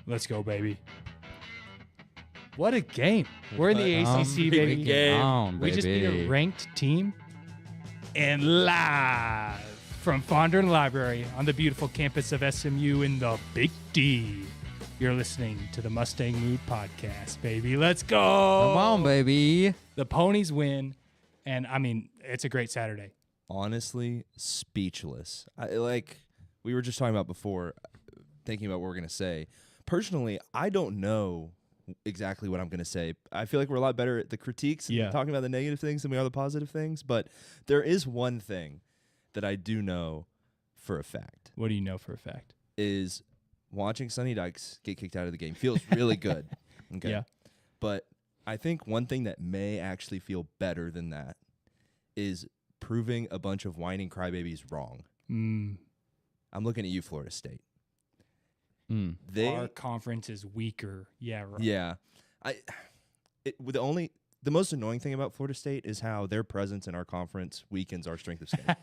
Let's go, baby. What a game. We're in the ACC, baby. We just beat a ranked team. And live from Fondren Library on the beautiful campus of SMU in the Big D, you're listening to the Mustang Mood Podcast, baby. Let's go. Come on, baby. The Ponies win. And, I mean, it's a great Saturday. Honestly, speechless. Like we were just talking about before, thinking about what we're going to say. Personally, I don't know exactly what I'm going to say. I feel like we're a lot better at the critiques and talking about the negative things than we are the positive things. But there is one thing that I do know for a fact. What do you know for a fact? Is watching Sonny Dykes get kicked out of the game feels really good. Okay. Yeah. But I think one thing that may actually feel better than that is proving a bunch of whining crybabies wrong. I'm looking at you, Florida State. Our conference is weaker. Yeah, right. Yeah. The most annoying thing about Florida State is how their presence in our conference weakens our strength of schedule.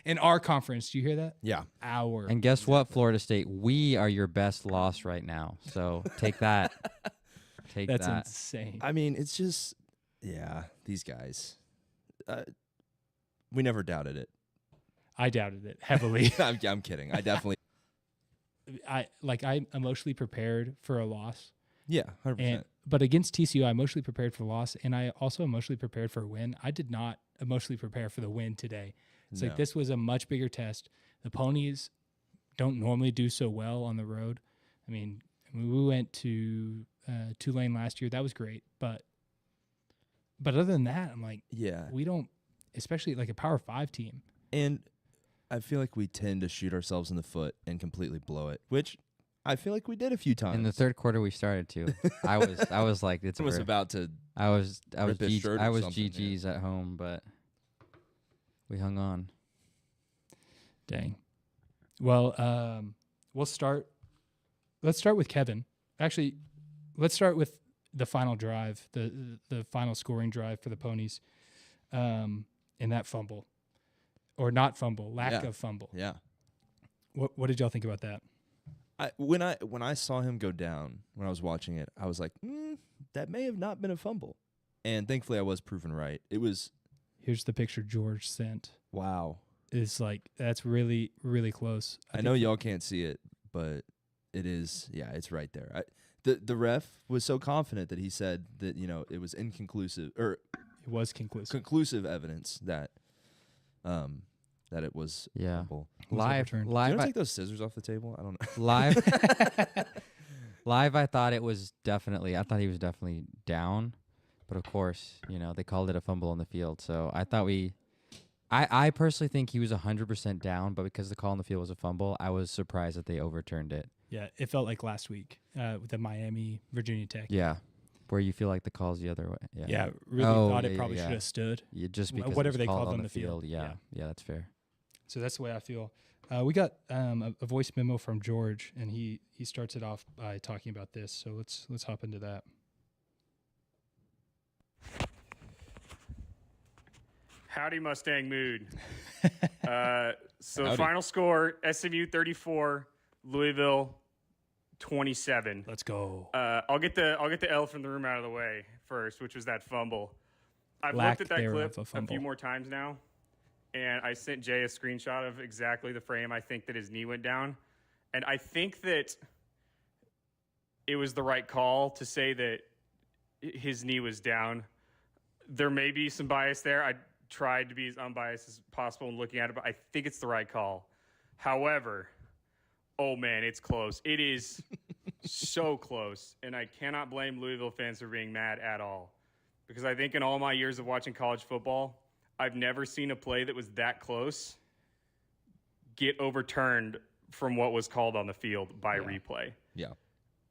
In our conference, do you hear that? Yeah. And guess what, Florida State? We are your best loss right now. So take that. That's insane. I mean, it's just, these guys. We never doubted it. I doubted it heavily. I'm kidding. I definitely. I'm emotionally prepared for a loss. Yeah, 100%. But against TCU, I emotionally prepared for a loss, and I also emotionally prepared for a win. I did not emotionally prepare for the win today. It's like this was a much bigger test. The Ponies don't normally do so well on the road. I mean we went to Tulane last year. That was great, but other than that, I'm like, we don't, especially like a Power 5 team. And I feel like we tend to shoot ourselves in the foot and completely blow it, which I feel like we did a few times. In the third quarter, we started to. I was like, it's. I was about to. I was GG's at home, but we hung on. Dang. Well, we'll start. Let's start with Kevin. Actually, let's start with the final drive, the final scoring drive for the Ponies, in that fumble. Or not fumble, lack of fumble. Yeah. What did y'all think about that? When I saw him go down, when I was watching it, I was like, that may have not been a fumble. And thankfully I was proven right. It was. Here's the picture George sent. Wow. It's like, that's really, really close. I know y'all can't see it, but it is, it's right there. The ref was so confident that he said that, it was inconclusive, or it was conclusive. Conclusive evidence that it was fumble. Live. Do you want to take those scissors off the table? I don't know. Live, I thought he was definitely down. But of course, they called it a fumble on the field. So I thought I personally think he was 100% down, but because the call on the field was a fumble, I was surprised that they overturned it. Yeah, it felt like last week with the Miami, Virginia Tech. Yeah, where you feel like the call's the other way. Yeah, really thought it probably should have stood. Yeah, just because whatever they called called on the field. Yeah, that's fair. So that's the way I feel. We got a voice memo from George, and he starts it off by talking about this. So let's hop into that. Howdy, Mustang Mood. So Howdy. Final score, SMU 34, Louisville 27. Let's go. I'll get the elephant in the room out of the way first, which was that fumble. I've Lack looked at that clip a few more times now, and I sent Jay a screenshot of exactly the frame I think that his knee went down. And I think that it was the right call to say that his knee was down. There may be some bias there. I tried to be as unbiased as possible in looking at it, but I think it's the right call. However, oh man, it's close. It is so close, and I cannot blame Louisville fans for being mad at all, because I think in all my years of watching college football, I've never seen a play that was that close get overturned from what was called on the field by replay. Yeah.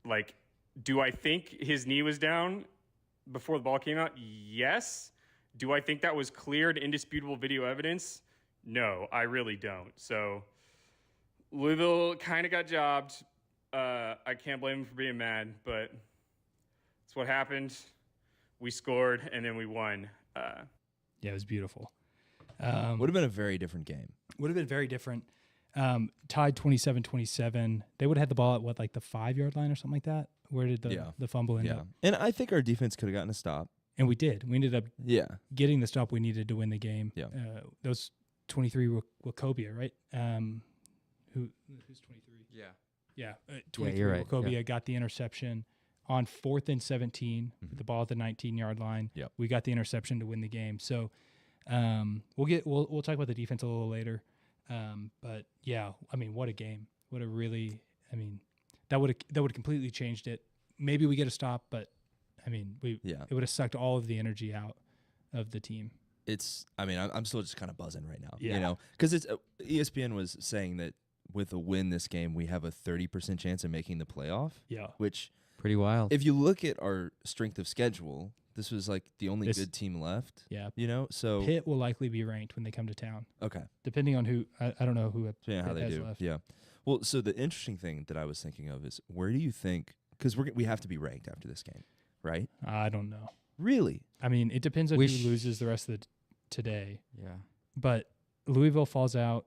Like, do I think his knee was down before the ball came out? Yes. Do I think that was clear and indisputable video evidence? No, I really don't. So Louisville kind of got jobbed. I can't blame them for being mad, but it's what happened. We scored, and then we won. Yeah, it was beautiful. Would have been a very different game. Would have been very different. Tied 27-27. They would have had the ball at what, like the 5-yard line or something like that? Where did the fumble end up? And I think our defense could have gotten a stop. And we did. We ended up getting the stop we needed to win the game. Yeah. Those 23 were Wacobia, right? Who's 23? Yeah. Yeah. 23 you're right. Wacobia got the interception on 4th and 17 with the ball at the 19-yard line. Yep. We got the interception to win the game. So we'll talk about the defense a little later. But yeah, I mean, what a game. What a really, I mean, that would have completely changed it. Maybe we get a stop, but I mean, it would have sucked all of the energy out of the team. I'm still just kind of buzzing right now, Yeah. you know, because it's ESPN was saying that with a win this game, we have a 30% chance of making the playoff. Yeah. Which Pretty wild. if you look at our strength of schedule, this was like the only good team left. Yeah. You know, so Pitt will likely be ranked when they come to town. Okay. Depending on who, I don't know who Yeah, how they has do. left. Yeah. Well, so the interesting thing that I was thinking of is where do you think, because we have to be ranked after this game, right? I don't know. Really? I mean, it depends on who loses the rest of today. Yeah. But Louisville falls out.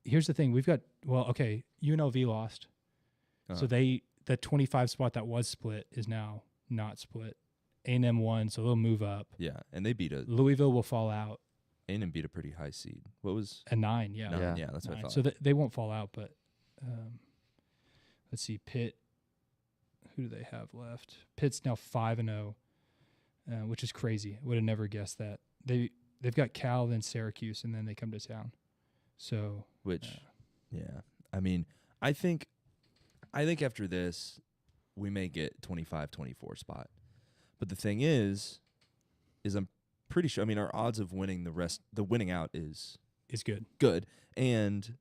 Here's the thing. We've got, UNLV lost. So the 25 spot that was split is now not split. A&M won, so they'll move up. Yeah, and they beat Louisville will fall out. A&M beat a pretty high seed. What was? A 9, yeah. 9, yeah, that's what I thought. So they won't fall out, but let's see. Pitt, who do they have left? Pitt's now 5-0, which is crazy. Would have never guessed that. They've got Cal, then Syracuse, and then they come to town. So yeah. I mean, I think after this, we may get 25-24 spot. But the thing is I'm pretty sure. I mean, our odds of winning the winning out is good. Good, and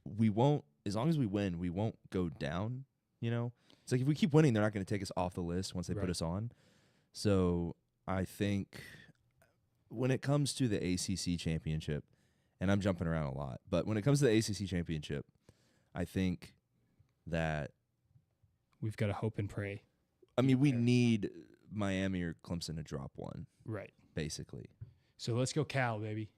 we won't. As long as we win, we won't go down. You know, it's like if we keep winning, they're not going to take us off the list once they put us on. So I think when it comes to the ACC championship, and I'm jumping around a lot, but when it comes to the ACC championship, I think that we've got to hope and pray. I mean, we need Miami or Clemson to drop one. Right. Basically. So let's go Cal, baby.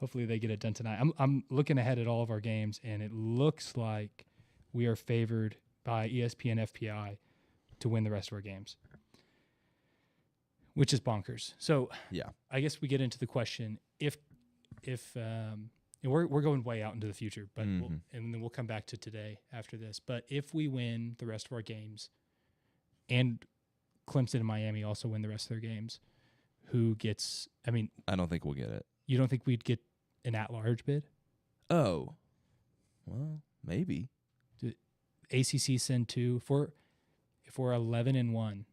Hopefully they get it done tonight. I'm looking ahead at all of our games, and it looks like we are favored by ESPN FPI to win the rest of our games, which is bonkers. So yeah, I guess we get into the question if we're going way out into the future, but and then we'll come back to today after this. But if we win the rest of our games, and Clemson and Miami also win the rest of their games, who gets? I mean, I don't think we'll get it. You don't think we'd get an at-large bid? Oh, well, maybe. ACC send 2 if we're 11-1,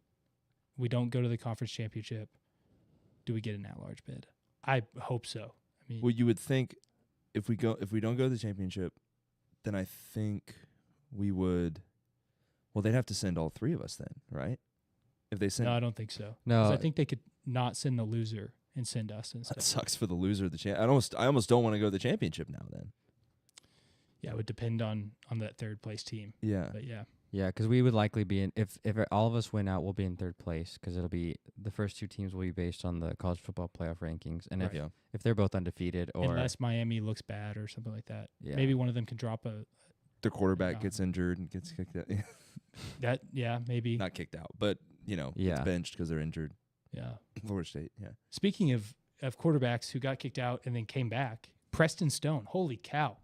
we don't go to the conference championship. Do we get an at-large bid? I hope so. I mean, well, you would think. If we don't go to the championship, then I think we would. Well, they'd have to send all 3 of us then, right? If they send, no, I don't think so. No, I think they could not send the loser and send us instead. That sucks for the loser of the champ. I almost don't want to go to the championship now. Then. Yeah, it would depend on that third place team. Yeah, but yeah. Yeah, because we would likely be in. If all of us win out, we'll be in third place because it'll be the first 2 teams will be based on the college football playoff rankings, and if they're both undefeated or unless Miami looks bad or something like that, maybe one of them can drop their quarterback gets injured and gets kicked out. Maybe not kicked out, but gets benched because they're injured. Yeah, Florida State. Yeah. Speaking of quarterbacks who got kicked out and then came back, Preston Stone. Holy cow!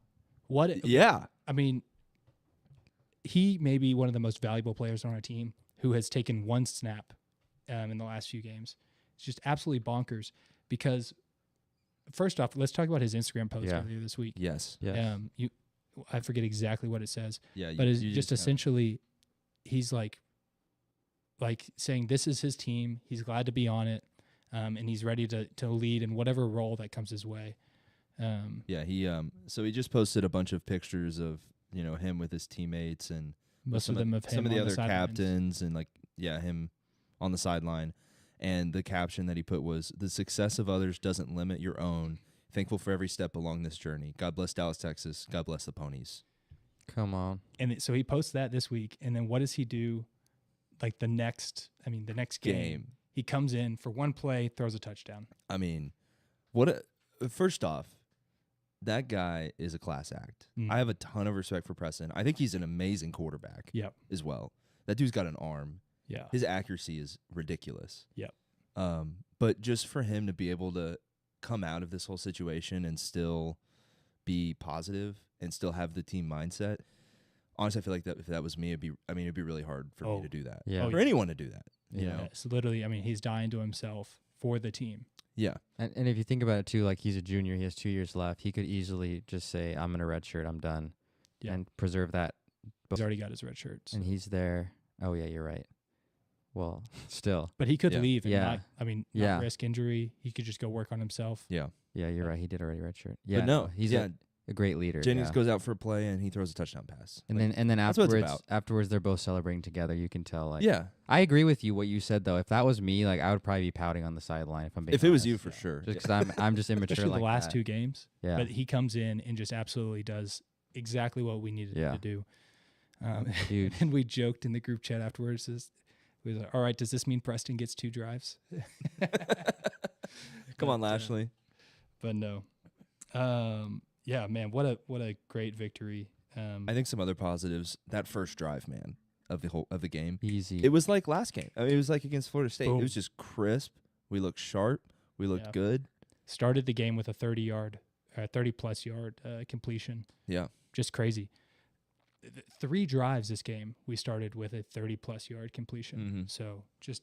I mean. He may be one of the most valuable players on our team who has taken 1 snap in the last few games. It's just absolutely bonkers because, first off, let's talk about his Instagram post earlier this week. Yes. I forget exactly what it says. Yeah. But it's just essentially he's like saying this is his team. He's glad to be on it, and he's ready to lead in whatever role that comes his way. So he just posted a bunch of pictures of him with his teammates and most of them of him some of the on other captains and him on the sideline. And the caption that he put was, "The success of others doesn't limit your own. Thankful for every step along this journey. God bless Dallas, Texas. God bless the Ponies." Come on. And so he posts that this week, and then what does he do? Like the next game, he comes in for 1 play, throws a touchdown. I mean, first off, That guy is a class act. Mm. I have a ton of respect for Preston. I think he's an amazing quarterback as well. That dude's got an arm. Yeah. His accuracy is ridiculous. Yep. But just for him to be able to come out of this whole situation and still be positive and still have the team mindset, honestly, I feel like that if that was me, it'd be really hard for me to do that. Yeah. For anyone to do that. You know? So literally, I mean, he's dying to himself for the team. Yeah. And if you think about it too, like he's a junior, he has 2 years left. He could easily just say, "I'm in a red shirt, I'm done," and preserve that. He's already got his red shirts, and he's there. Oh yeah, you're right. Well, still, but he could leave and not not risk injury. He could just go work on himself. Yeah. Yeah, you're right. He did already red shirt. Yeah, But no, he's a great leader. Jennings goes out for a play and he throws a touchdown pass. And like, then that's what it's afterwards, about. they're both celebrating together. You can tell. Like, yeah. I agree with you what you said though. If that was me, like I would probably be pouting on the sideline if I'm being If it was honest. you, for sure. Just because I'm just immature. Especially like the last that. 2 games. Yeah. But he comes in and just absolutely does exactly what we needed him to do. Dude. And we joked in the group chat afterwards. We was like, all right, does this mean Preston gets 2 drives? Come on, Lashley. But no. Yeah, man, what a great victory. I think some other positives. That first drive, man, of the game. Easy. It was like last game. I mean, it was like against Florida State. Boom. It was just crisp. We looked sharp. We looked good. Started the game with a 30-plus yard completion. Yeah. Just crazy. 3 drives this game, we started with a 30-plus yard completion. Mm-hmm. So just...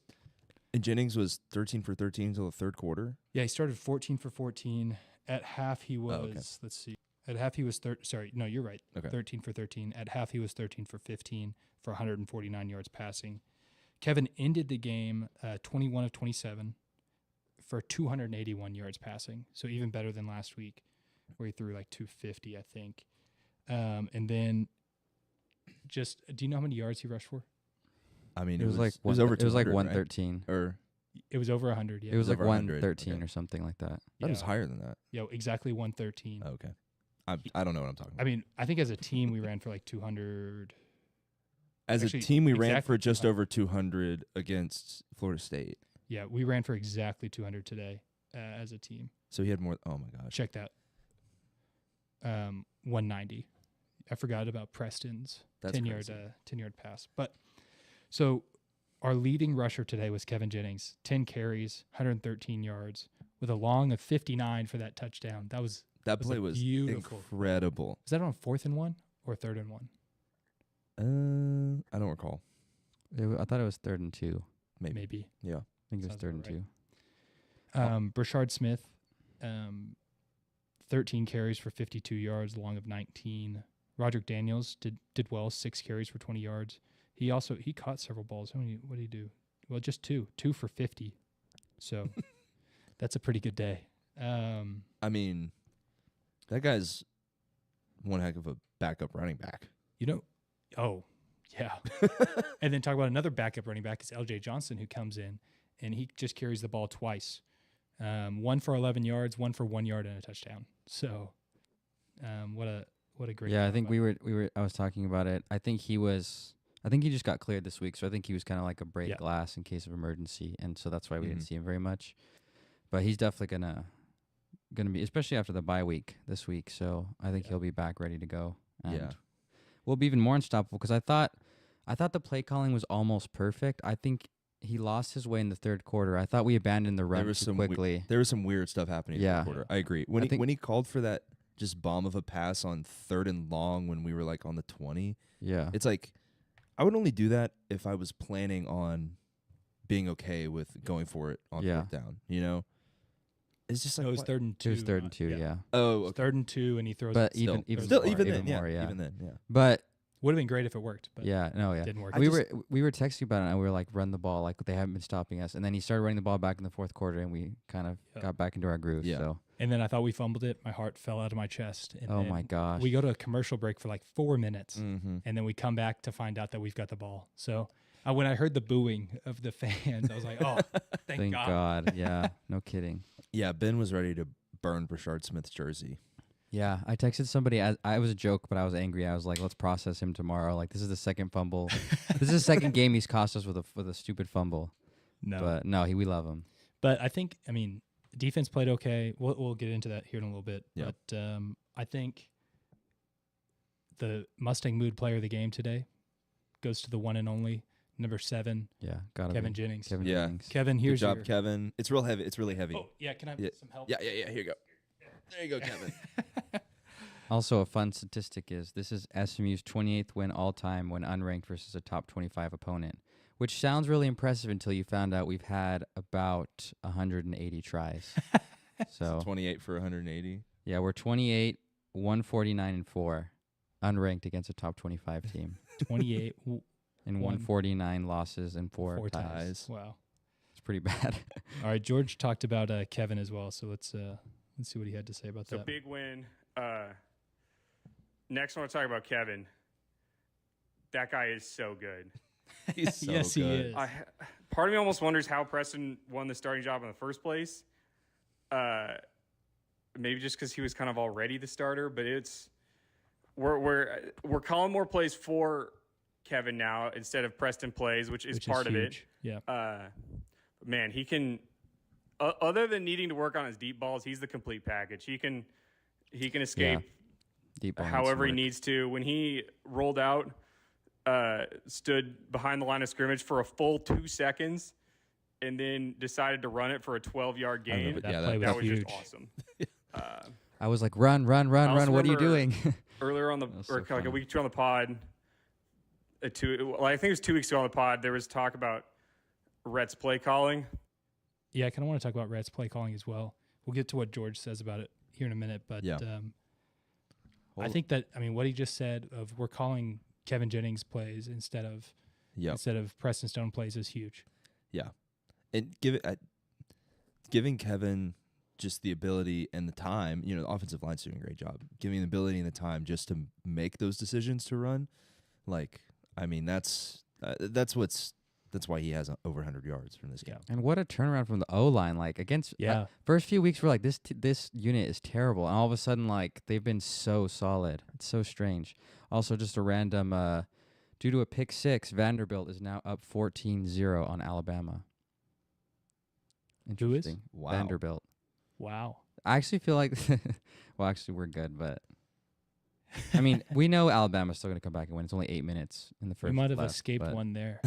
And Jennings was 13 for 13 until the third quarter. Yeah, he started 14 for 14. At half, he was, let's see. At half, he was, you're right. Okay. 13 for 13. At half, he was 13 for 15 for 149 yards passing. Kevin ended the game 21 of 27 for 281 yards passing. So even better than last week where he threw like 250, I think. And then just, do you know how many yards he rushed for? I mean, it was like it was over 200, it was like right? 113. Or it was over 100. Yeah, it was like over 100. 113 or something like that. That was higher than that. Yeah, exactly 113. Oh, okay. I don't know what I'm talking about. I mean, I think as a team we ran for like 200. As actually, a team, we ran exactly for just 200. over 200 against Florida State. Yeah, we ran for exactly 200 today as a team. So he had more. Oh my gosh. Check that. 190. I forgot about Preston's 10-yard pass. But so our leading rusher today was Kevin Jennings, 10 carries, 113 yards, with a long of 59 for that touchdown. That play was beautiful. Incredible. Was that on 4th and 1 or 3rd and 1? I don't recall. I thought it was 3rd and 2. Maybe. Yeah. I think it was Sounds 3rd and about 2. Brashard Smith, 13 carries for 52 yards, long of 19. Roderick Daniels did well, 6 carries for 20 yards. He caught several balls. What did he do? Well, just 2 for 50. So that's a pretty good day. I mean, that guy's one heck of a backup running back. Oh, yeah. And then talk about another backup running back is LJ Johnson, who comes in and he just carries the ball twice. 1 for 11 yards, 1 for 1 yard and a touchdown. So, what a great. Yeah, I think I was talking about it. I think he just got cleared this week, so I think he was kind of like a break glass in case of emergency, and so that's why we didn't see him very much. But he's definitely gonna be, especially after the bye week this week. So I think he'll be back ready to go. And we'll be even more unstoppable because I thought the play calling was almost perfect. I think he lost his way in the third quarter. I thought we abandoned the run too quickly. There was some weird stuff happening in the third quarter. I agree. When he called for that just bomb of a pass on 3rd and long when we were like on the 20. Yeah. It's like I would only do that if I was planning on being okay with going for it on 4th down, It's just like it was 3rd and 2. It was 3rd and 2, yeah. Oh, okay. 3rd and 2 and he throws but it even more, yeah. Even then, yeah. But would have been great if it worked, but didn't work. We were texting about it and we were like, run the ball, like they haven't been stopping us. And then he started running the ball back in the 4th quarter and we kind of got back into our groove. Yeah. So. And then I thought we fumbled it. My heart fell out of my chest. And oh my gosh. We go to a commercial break for like 4 minutes, mm-hmm. and then we come back to find out that we've got the ball. So when I heard the booing of the fans, I was like, oh, thank God. Yeah, no kidding. Yeah, Ben was ready to burn Brashard Smith's jersey. Yeah, I texted somebody. I was a joke, but I was angry. I was like, let's process him tomorrow. Like, this is the second fumble. This is the second game he's cost us with a stupid fumble. No. But no, we love him. But I think, defense played okay. We'll get into that here in a little bit. Yeah. But I think the Mustang mood player of the game today goes to the one and only number 7, Yeah, gotta Kevin be. Jennings. Kevin Yeah. Jennings. Kevin, Good here's job, your. Kevin. It's real heavy. It's really heavy. Oh, yeah. Can I have Yeah. some help? Yeah. Here you go. There you go, Kevin. Also, a fun statistic is this is SMU's 28th win all time when unranked versus a top 25 opponent, which sounds really impressive until you found out we've had about 180 tries. So 28 for 180. yeah, we're 28, 149 and 4, unranked against a top 25 team, 28. and 149 losses and 4 4 ties. ties. Wow. It's pretty bad. All right. George talked about Kevin as well. So let's see what he had to say about So that. big win. Next, I want to talk about Kevin. That guy is so good. He's so Yes, he good. is. Part of me almost wonders how Preston won the starting job in the first place. Maybe just because he was kind of already the starter, but we're calling more plays for Kevin now instead of Preston plays, which is part of it. huge. Yeah. Man, he can. Other than needing to work on his deep balls, he's the complete package. He can escape Deep ball however he work. needs to. When he rolled out, stood behind the line of scrimmage for a full 2 seconds, and then decided to run it for a 12-yard I remember gain. that yeah, play That was was huge. just awesome. I was like, run. also What are you remember- doing? Earlier on the That was so or like funny. a week or two on the pod, I think it was 2 weeks ago on the pod, there was talk about Rhett's play calling. Yeah, I kind of want to talk about Rhett's play calling as well. We'll get to what George says about it here in a minute. But Yeah. I think that, what he just said of we're calling Kevin Jennings plays instead of Preston Stone plays is huge. Yeah. And giving Kevin just the ability and the time, the offensive line's doing a great job. Giving the ability and the time just to make those decisions to run. That's why he has over 100 yards from this game. And what a turnaround from the O-line. Like, against first few weeks, we're like, this unit is terrible. And all of a sudden, like, they've been so solid. It's so strange. Also, just a random, due to a pick 6, Vanderbilt is now up 14-0 on Alabama. Who is? Interesting. Wow. Vanderbilt. Wow. I actually feel like, well, actually, we're good, but we know Alabama's still going to come back and win. It's only 8 minutes in the first. We might have left, escaped but one there.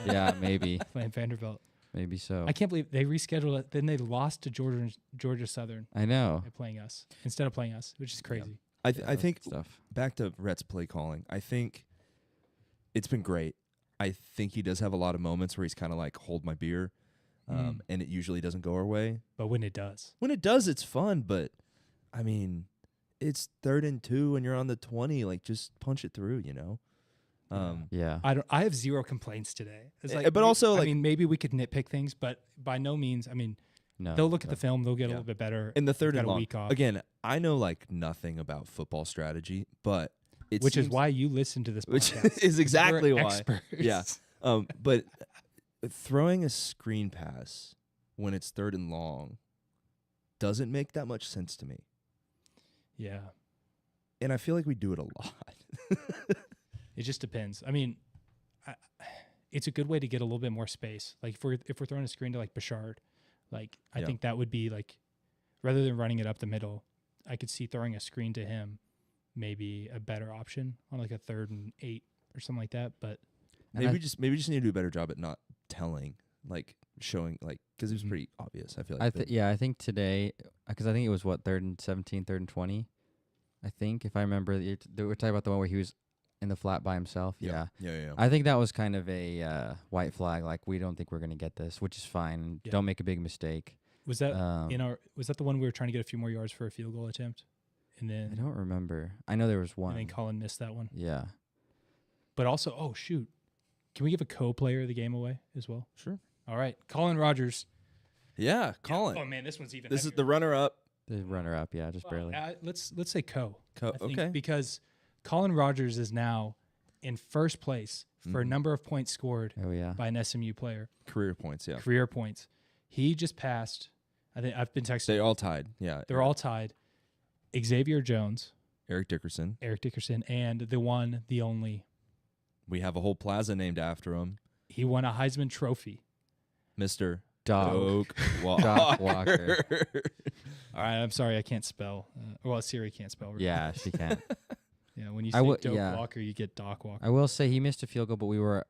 Yeah, maybe. Playing Vanderbilt. Maybe so. I can't believe they rescheduled it. Then they lost to Georgia Southern I know. by playing us instead of playing us, which is crazy. I That's think stuff. back to Rhett's play calling. I think it's been great. I think he does have a lot of moments where he's kind of like, hold my beer, and it usually doesn't go our way. But when it does, When it does, it's fun. But it's 3rd and 2, and you're on the 20. Like, just punch it through. Yeah. I have zero complaints today. It's But also, like- maybe we could nitpick things, but by no means. No. They'll look at the film. They'll get a Yeah. little bit better. In the 3rd Got and a long. week off. Again, I know like nothing about football strategy, but which is why you listen to this which podcast. is exactly We're why. experts. Yeah. But throwing a screen pass when it's 3rd and long doesn't make that much sense to me. Yeah. And I feel like we do it a lot. It just depends. It's a good way to get a little bit more space. Like if we're throwing a screen to like Bashard, like I Yeah. think that would be like, rather than running it up the middle, I could see throwing a screen to him maybe a better option on like a 3rd and 8 or something like that. But And maybe we just need to do a better job at not telling, like showing, like, because it was pretty obvious. I feel like. I think today, because I think it was 3rd and 17, 3rd and 20. I think if I remember, we're talking about the one where he was in the flat by himself. Yeah. Yeah. I think that was kind of a white flag. Like, we don't think we're going to get this, which is fine. Yeah. Don't make a big mistake. was that was that the one we were trying to get a few more yards for a field goal attempt? And I then don't remember. I know there was one. and then Colin missed that one. Yeah. But also, oh shoot. Can we give a co-player of the game away as well? Sure. All right. Colin Rogers. Yeah, Colin. Oh man, this one's even This is heavier. the runner-up. The runner-up, yeah, just barely. Let's say co. I think, Okay. because Colin Rogers is now in first place for a number of points scored Oh, yeah. by an SMU player, Career points. Yeah. career points. He just passed. I think I've been texting. They all tied. Yeah. They're all tied. Xavier Jones, Eric Dickerson. Eric Dickerson, and the one, the only. We have a whole plaza named after him. He won a Heisman Trophy. Mr. Doak Walker. All right, I'm sorry, I can't spell. Well, Siri can't spell. Yeah, she can't. Yeah, when you say Doak Walker, you get Doc Walker. I will say he missed a field goal, but we were.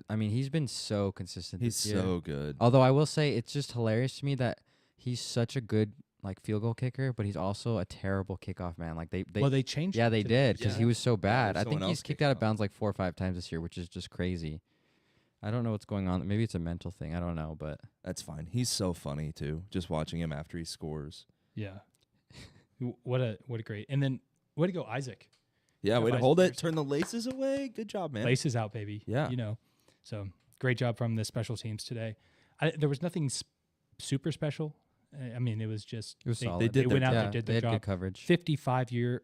I mean, he's been so consistent. He's this year. so good. Although I will say it's just hilarious to me that he's such a good field goal kicker, but he's also a terrible kickoff man. Like they changed. Yeah, they did because he was so bad. I someone think he's else kicked kicked out of off. bounds like 4 or 5 times this year, which is just crazy. I don't know what's going on. Maybe it's a mental thing. I don't know, but That's fine. He's so funny too. Just watching him after he scores. Yeah. What a great. And then way to go, Isaac. Yeah, way to Isaac hold it. Peterson. Turn the laces away. Good job, man. Laces out, baby. Yeah. So great job from the special teams today. There was nothing super special. I mean, it was just it was they, solid. They went out there, they did their had job. good coverage. 55-yard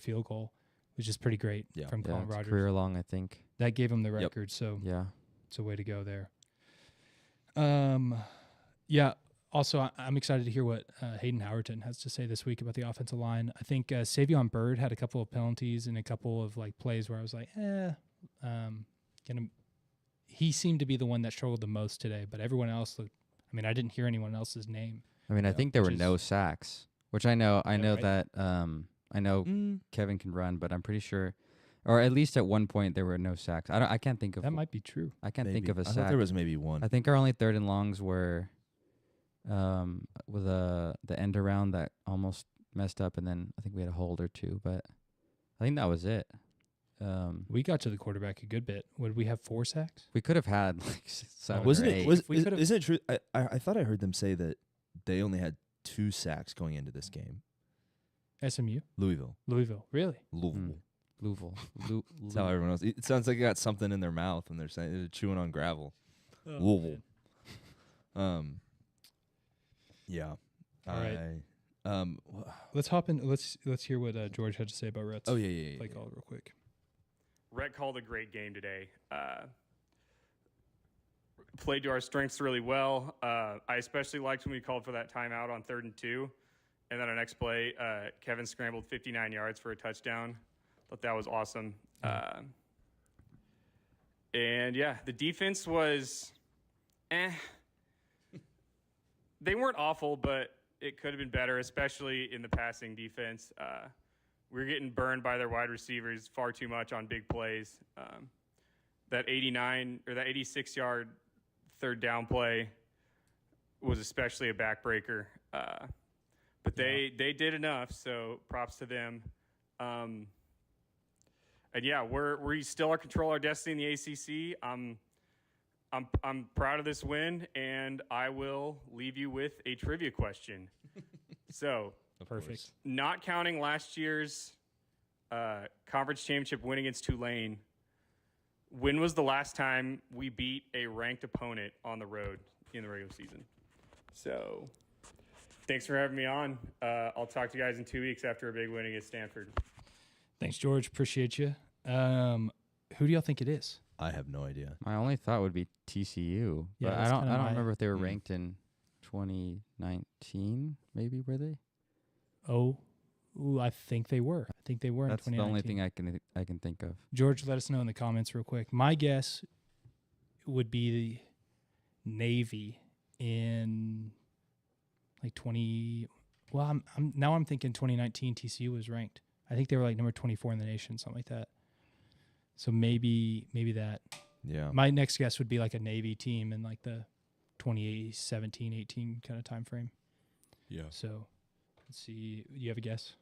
field goal, which is pretty great from Colin it's Rogers. career long, I think. That gave him the record. So Yeah. it's a way to go there. Yeah. Also, I'm excited to hear what Hayden Howerton has to say this week about the offensive line. I think Savion Byrd had a couple of penalties and a couple of plays where I was like, he seemed to be the one that struggled the most today, but everyone else looked. I mean, I didn't hear anyone else's name. I mean, I think there were no sacks, which I know. I know right? that. I know Kevin can run, but I'm pretty sure, or at least at one point there were no sacks. I can't think of That might be true. I can't think of a I sack. thought there was maybe one. I think our only third and longs were with the end around that almost messed up, and then I think we had a hold or two, but I think that was it. We got to the quarterback a good bit. Would we have 4 sacks? We could have had like 7 Wasn't or it? 8. Isn't it true? I thought I heard them say that they only had 2 sacks going into this game. SMU? Louisville. Really? Louisville. That's how everyone else. It sounds like they got something in their mouth and they're saying they're chewing on gravel. Oh, Louisville. man. Yeah. All right. Let's hop in. Let's hear what George had to say about Rhett's play call real quick. Rhett called a great game today. Played to our strengths really well. I especially liked when we called for that timeout on 3rd and 2. And then our next play, Kevin scrambled 59 yards for a touchdown. Thought that was awesome. And yeah, the defense was They weren't awful, but it could have been better, especially in the passing defense. We were getting burned by their wide receivers far too much on big plays. That 86-yard third down play was especially a backbreaker. But they did enough, so props to them. And yeah, we still control our destiny in the ACC. I'm proud of this win, and I will leave you with a trivia question. So, Perfect. Not counting last year's conference championship win against Tulane, when was the last time we beat a ranked opponent on the road in the regular season? So, thanks for having me on. I'll talk to you guys in 2 weeks after a big win against Stanford. Thanks, George. Appreciate you. Who do y'all think it is? I have no idea. My only thought would be TCU, Yeah, but that's I don't kinda remember if they were ranked in 2019. Maybe were they? I think they were. That's in the 2019. only thing I can think of. George, let us know in the comments real quick. My guess would be the Navy in 20. Well, I'm thinking 2019 TCU was ranked. I think they were number 24 in the nation, something like that. So maybe that. Yeah. My next guess would be a Navy team in the 2017-18 kind of time frame. Yeah. So let's see. You have a guess?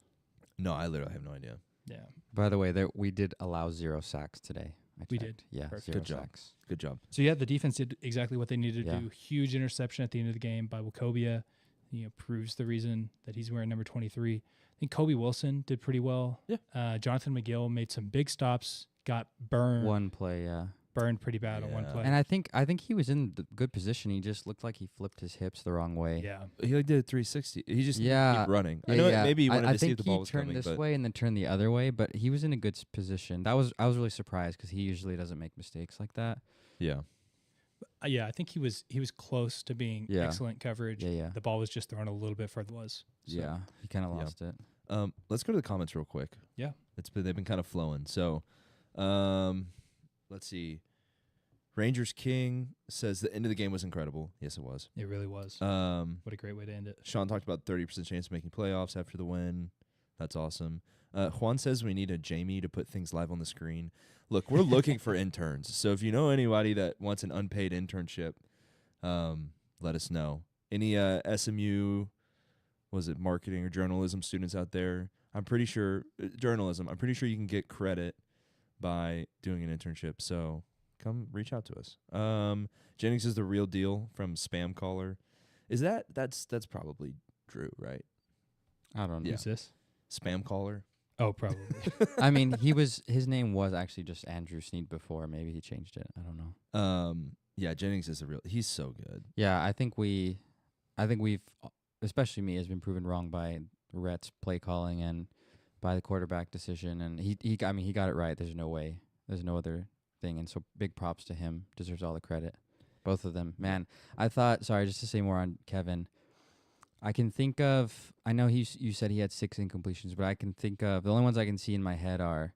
No, I literally have no idea. Yeah. By the way, we did allow 0 sacks today. We checked. did. Yeah, Perfect. 0 Good job. sacks. Good job. So yeah, the defense did exactly what they needed to Yeah. do. Huge interception at the end of the game by Wachovia. Proves the reason that he's wearing number 23. I think Kobe Wilson did pretty well. Yeah. Jonathan McGill made some big stops. Got burned. One play, yeah. Burned pretty bad on one Yeah. play. And I think he was in the good position. He just looked like he flipped his hips the wrong way. yeah. He did a 360. He just needed to Yeah. keep running. Yeah, I know yeah. maybe he wanted I to see think if the ball he was turned coming, this but way and then turned the other way, but he was in a good position. I was really surprised because he usually doesn't make mistakes like that. yeah. Yeah, I think he was close to being Yeah. excellent coverage. Yeah. The ball was just thrown a little bit further was. So. Yeah, he kind of Yeah. lost it. Let's go to the comments real quick. Yeah. They've been kind of flowing. So, let's see. Rangers King says the end of the game was incredible. Yes, it was. It really was. What a great way to end it. Sean talked about 30% chance of making playoffs after the win. That's awesome. Juan says we need a Jamie to put things live on the screen. Look, we're looking for interns. So if you know anybody that wants an unpaid internship, let us know. Any SMU, was it marketing or journalism students out there? I'm pretty sure journalism. I'm pretty sure you can get credit by doing an internship. So come reach out to us. Jennings is the real deal from Spam Caller. Is that's probably Drew, right? I don't know. Who's this? Spam Caller. Oh, probably. I mean, his name was actually just Andrew Sneed before. Maybe he changed it. I don't know. Yeah, Jennings is he's so good. Yeah, I think we've, especially me, has been proven wrong by Rhett's play calling and by the quarterback decision. And he got it right. There's no way. There's no other thing. And so big props to him. Deserves all the credit. Both of them. Man, I thought, sorry, just to say more on Kevin, I can think of, I know you said he had 6 incompletions, but I can think of, the only ones I can see in my head are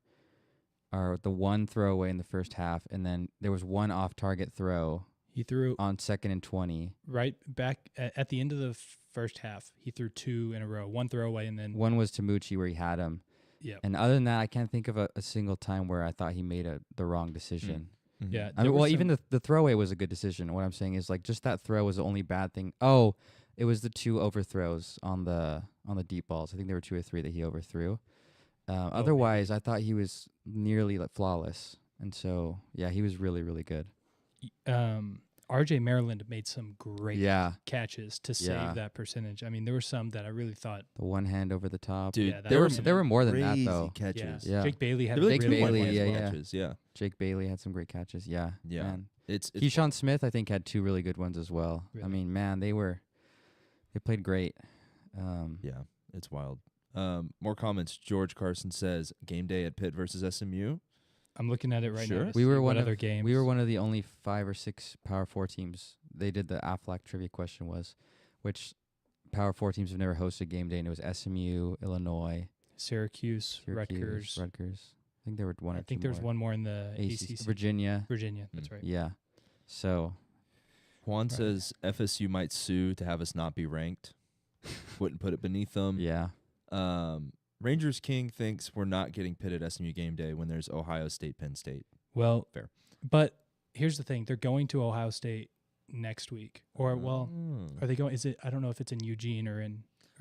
the one throwaway in the first half, and then there was one off-target throw. He threw on 2nd and 20. Right back at the end of the first half. He threw 2 in a row, one throwaway, and then one was to Moochie where he had him. Yeah. And other than that, I can't think of a single time where I thought he made the wrong decision. Mm-hmm. Yeah. I mean, well, even the throwaway was a good decision. What I'm saying is, like, just that throw was the only bad thing. Oh, it was the 2 overthrows on the deep balls. I think there were 2 or 3 that he overthrew. Otherwise, I thought he was nearly like flawless. And so, yeah, he was really, really good. RJ Maryland made some great catches to save Yeah. that percentage. I mean, there were some that I really thought. The one hand over the top. Dude, Yeah, there were more than that, though. Catches. Yeah. Jake Bailey had Really really good Bailey, one-handed yeah. catches. Yeah. Jake Bailey had some great catches. Yeah. Yeah. Man. It's Keyshawn Smith, I think, had 2 really good ones as well. Really? I mean, man, they played great. Yeah, it's wild. More comments. George Carson says game day at Pitt versus SMU. I'm looking at it right Sure. now. To We see were what one other games. We were one of the only 5 or 6 Power 4 teams. They did the Aflac trivia question was, which Power 4 teams have never hosted game day, and it was SMU, Illinois, Syracuse, Rutgers. I think there were one or two. I think there was more. one more in the ACC. Virginia. That's right. Yeah. So Juan says FSU might sue to have us not be ranked. Wouldn't put it beneath them. yeah. Rangers King thinks we're not getting Pitt at SMU game day when there's Ohio State, Penn State. Well, Fair. But here's the thing: they're going to Ohio State next week, or are they going? Is it? I don't know if it's in Eugene or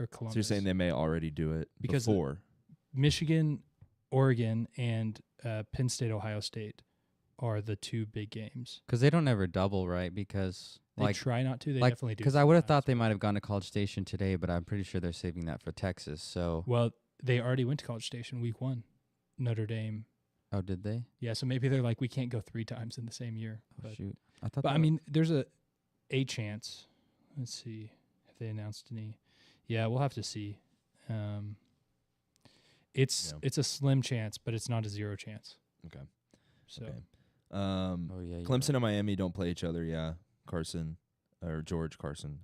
Columbus. So you're saying they may already do it Because before? Michigan, Oregon, and Penn State, Ohio State are the 2 big games. Because they don't ever double, right? Because They try not to. They like, definitely do. because I would have thought sometimes. they might have gone to College Station today, but I'm pretty sure they're saving that for Texas. So Well, they already went to College Station week 1. Notre Dame. oh, did they? Yeah, so maybe they're like, we can't go 3 times in the same year. Oh But, shoot! I thought. but I mean, there's a chance. Let's see if they announced any. Yeah, we'll have to see. It's a slim chance, but it's not a 0 chance. Okay. So Okay. oh yeah. you're Clemson right. and Miami don't play each other. Yeah, Carson or George Carson.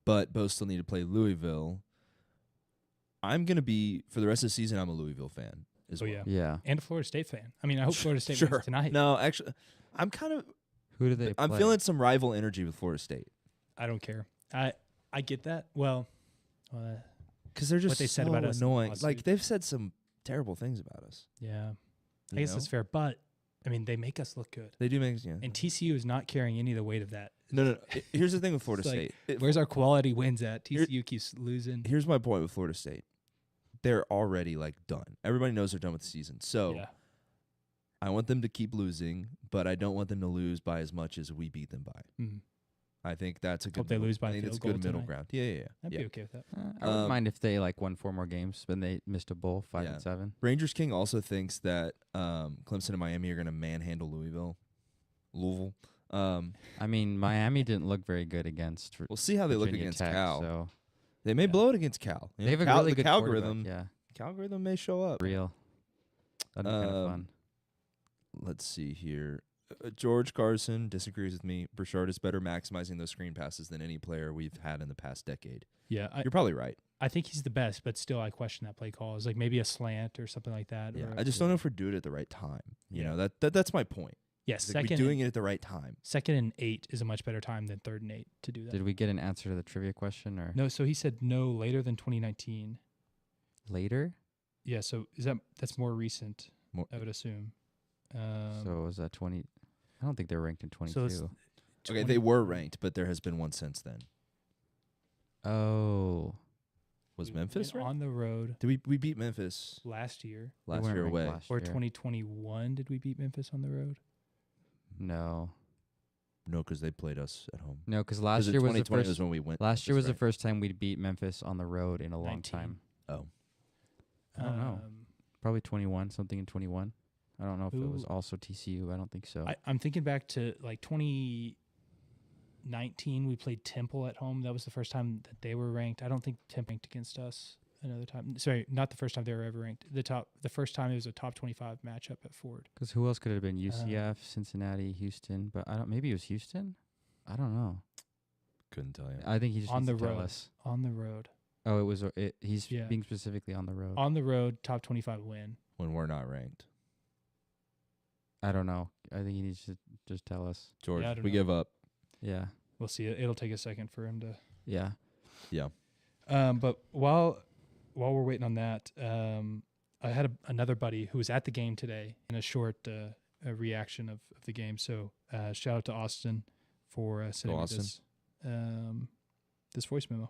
But both still need to play Louisville. I'm gonna be for the rest of the season. I'm a Louisville fan as well. yeah. Yeah. And a Florida State fan. I mean, I hope Florida State Sure. wins tonight. No, actually, I'm kind of. Who do they? I'm play? feeling some rival energy with Florida State I don't care. I get that. Well, because they're just they said so about us in the annoying. lawsuit. Like they've said some terrible things about us. yeah. I you guess know? that's fair, but I mean, they make us look good. They do make And TCU is not carrying any of the weight of that. no. Here's the thing with Florida It's like, State. Where's our quality wins at? TCU keeps losing. Here's my point with Florida State. They're already like done. Everybody knows they're done with the season. So Yeah. I want them to keep losing, but I don't want them to lose by as much as we beat them by. Mhm. I think that's a good. Hope they middle- lose by I think field that's a goal good middle tonight. ground. Yeah. I'd be okay with that. I wouldn't mind if they won 4 more games, but they missed a bowl, 5 Yeah. and 7. Rangers King also thinks that Clemson and Miami are going to manhandle Louisville. I mean, Miami didn't look very good against. We'll see how they look Virginia against Tech, Cal. So They may blow it against Cal. You they know, have a really the good algorithm. quarterback, Yeah, Algorithm may show up. real. That'd be kind of fun. Let's see here. George Carson disagrees with me. Burchard is better maximizing those screen passes than any player we've had in the past decade. Yeah, You're probably right. I think he's the best, but still, I question that play call. It's like maybe a slant or something like that. Yeah, or I just don't know if we're doing it at the right time. You Yeah. know, that's my point. Yes, Like, second. doing it at the right time. 2nd and 8 is a much better time than 3rd and 8 to do that. Did we get an answer to the trivia question or No, so he said no later than 2019. later? Yeah, so that's more recent, I would assume. So was that 20? I don't think they were ranked in 22. it's Okay, they were ranked, but there has been one since then. Oh, Was Memphis went ranked? on the road Did we beat Memphis last year? they last weren't year ranked away? last Or year. 2021, did we beat Memphis on the road? No, No, because they played us at home. no, because last 'Cause year was the 2020 first. was when we went. Last year was the right? first time we'd beat Memphis on the road in a long 19. time. Oh, I don't know. Probably 21, something in 21. I don't know if it was Ooh. also TCU. I don't think so. I'm thinking back to like 2019, we played Temple at home. That was the first time that they were ranked. I don't think Temple ranked against us another time. Sorry, not the first time they were ever ranked. The first time it was a top 25 matchup at Ford. Because who else could it have been? UCF, Cincinnati, Houston. But I don't. Maybe it was Houston. I don't know. couldn't tell you. I think he just On needs the to tell road. us. On the road. Oh, it was. He's Yeah. being specifically on the road. On the road, top 25 win. When we're not ranked, I don't know. I think he needs to just tell us. George, I don't we know. give up. Yeah. We'll see. It'll take a second for him to. Yeah. But while we're waiting on that, I had another buddy who was at the game today in a short a reaction of the game. So shout out to Austin for sending me this voice memo.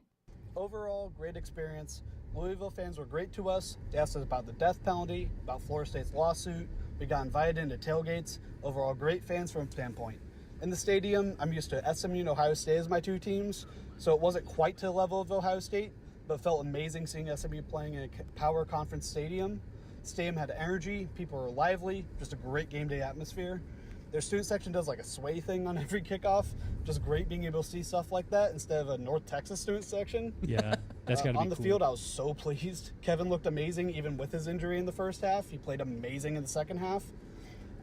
Overall, great experience. Louisville fans were great to us. They asked us about the death penalty, about Florida State's lawsuit. We got invited into tailgates. Overall, great fans from standpoint. In the stadium, I'm used to SMU and Ohio State as my two teams, so it wasn't quite to the level of Ohio State, but it felt amazing seeing SMU playing in a power conference stadium. Stadium had energy, people were lively, just a great game day atmosphere. Their student section does like a sway thing on every kickoff. Just great being able to see stuff like that instead of a North Texas student section. Yeah, that's got to be on the cool. field, I was so pleased. Kevin looked amazing even with his injury in the first half. He played amazing in the second half.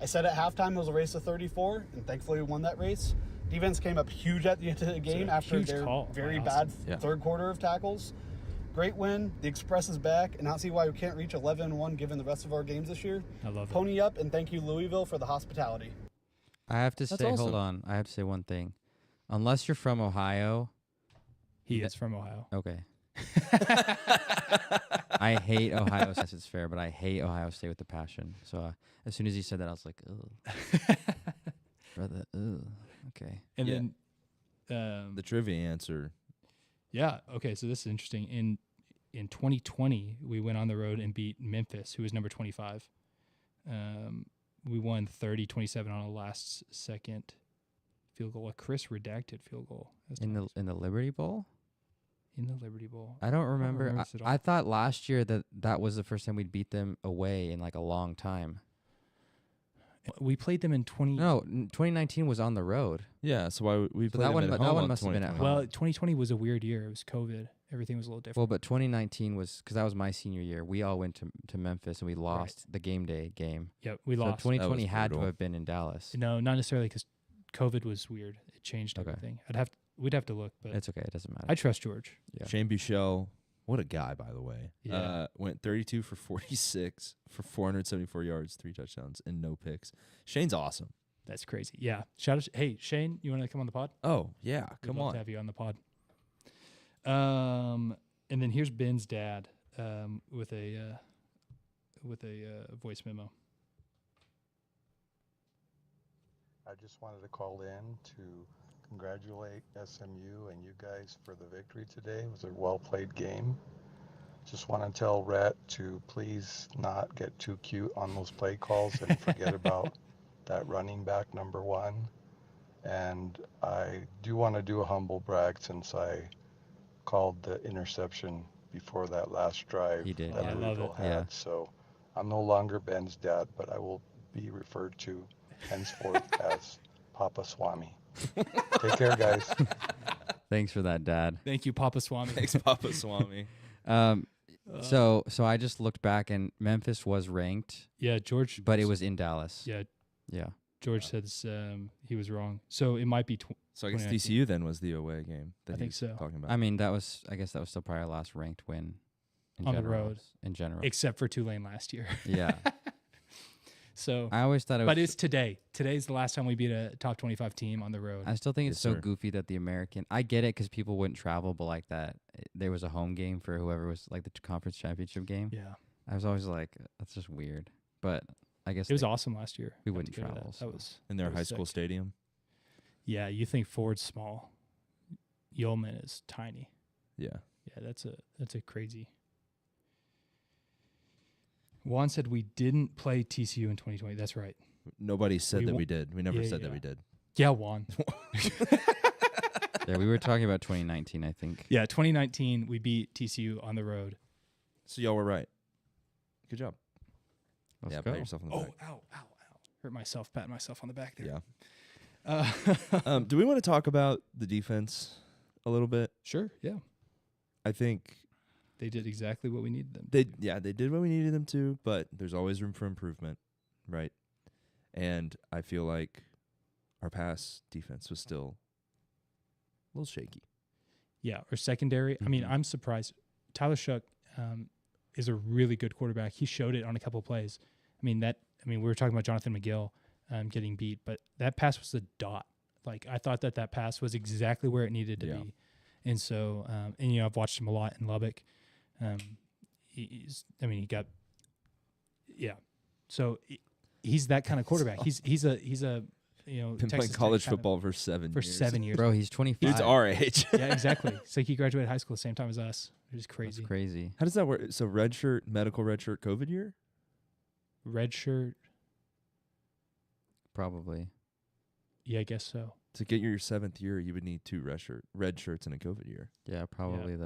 I said at halftime it was a race to 34, and thankfully we won that race. Defense came up huge at the end of the game after huge their call by very Austin. bad third quarter of tackles. Great win. The Express is back, and I don't see why we can't reach 11-1 given the rest of our games this year. I love it. Pony up, and thank you, Louisville, for the hospitality. I have to That's say, awesome. hold on. I have to say one thing. Unless you're from Ohio, He is from Ohio. okay. I hate Ohio State. It's fair, but I hate Ohio State with a passion. So as soon as he said that, I was like, ugh. Brother, ugh. Okay. And Yeah. then, The trivia answer. yeah, okay, so this is interesting. In 2020, we went on the road and beat Memphis, who was number 25. We won 30-27 on a last-second field goal, a Chris redacted field goal. That's In nice. the Liberty Bowl? In the Liberty Bowl. I don't remember. remember this at all. I thought last year that was the first time we'd beat them away in like a long time. We played them in 20. No, 2019 was on the road. Yeah, so why we So played that them one- at that home one on must have been at 2020. Well, 2020 was a weird year. It was COVID. Everything was a little different. Well, but 2019 was because that was my senior year. We all went to Memphis and we lost the game day game. yeah, we So lost. 2020 had to brutal. have been in Dallas. No, not necessarily because COVID was weird. It changed Okay. everything. We'd have to look, but It's okay. It doesn't matter. I trust George. yeah. Shane Buechele, what a guy, by the way. Yeah. Went 32 for 46 for 474 yards, 3 touchdowns, and no picks. Shane's awesome. That's crazy. Yeah. Shout out. Hey, Shane, you want to come on the pod? Oh, yeah. We'd Come love on. to have you on the pod. And then here's Ben's dad with a voice memo. I just wanted to call in to congratulate SMU and you guys for the victory today. It was a well-played game. Just want to tell Rhett to please not get too cute on those play calls and forget about that running back number 1. And I do want to do a humble brag since I called the interception before that last drive He did, that yeah. I love Louisville it. had. Yeah. So I'm no longer Ben's dad, but I will be referred to henceforth as Papa Swami. Take care, guys. Thanks for that, Dad. Thank you, Papa Swami. Thanks, Papa Swami. So I just looked back and Memphis was ranked, Yeah, George. but it was in Dallas. Yeah, Yeah. George says he was wrong. So it might be. So I guess 2019. TCU then was the away game that I he think was so. talking about. I mean, I guess that was still probably our last ranked win in On the general. road. In general. Except for Tulane last year. Yeah. So I always thought it was. but it's today. Today's the last time we beat a top 25 team on the road. I still think it's Yes, so sir. goofy that the American. I get it because people wouldn't travel, but like that, there was a home game for whoever was like the conference championship game. Yeah. I was always like, that's just weird. But I guess It was awesome last year. We Got wouldn't to go to travel, That, so. that was In their that was high school sick. stadium. Yeah, you think Ford's small. Yeoman is tiny. Yeah. Yeah, that's a crazy. Juan said we didn't play TCU in 2020. That's right. Nobody said We that won- we did. We never Yeah, said that yeah. we did. Yeah, Juan. Yeah, we were talking about 2019, I think. Yeah, 2019 we beat TCU on the road. So y'all were right. Good job. Let's yeah, go. pat yourself on the Oh, back. ow. Hurt myself, patting myself on the back there. Yeah. Do we want to talk about the defense a little bit? Sure, yeah. I think They did exactly what we needed them. they did what we needed them to, but there's always room for improvement, right? And I feel like our pass defense was still a little shaky. Yeah, or secondary. I mean, Mhm. I'm surprised. Tyler Shuck is a really good quarterback. He showed it on a couple of plays. We were talking about Jonathan McGill getting beat, but that pass was a dot. Like, I thought that pass was exactly where it needed to Yeah. be. And so, I've watched him a lot in Lubbock. He got, yeah. So he's that kind of quarterback. He's a Been Texas playing Tech college kind of- football for 7 for years. 7 years. Bro, he's 25. Dude's our age. Yeah, exactly. It's like he graduated high school the same time as us, which is That's crazy. crazy. How does that work? So medical red shirt, COVID year? Red shirt. Probably. Yeah, I guess so. To get your 7th year, you would need 2 red shirts in a COVID year. Yeah, probably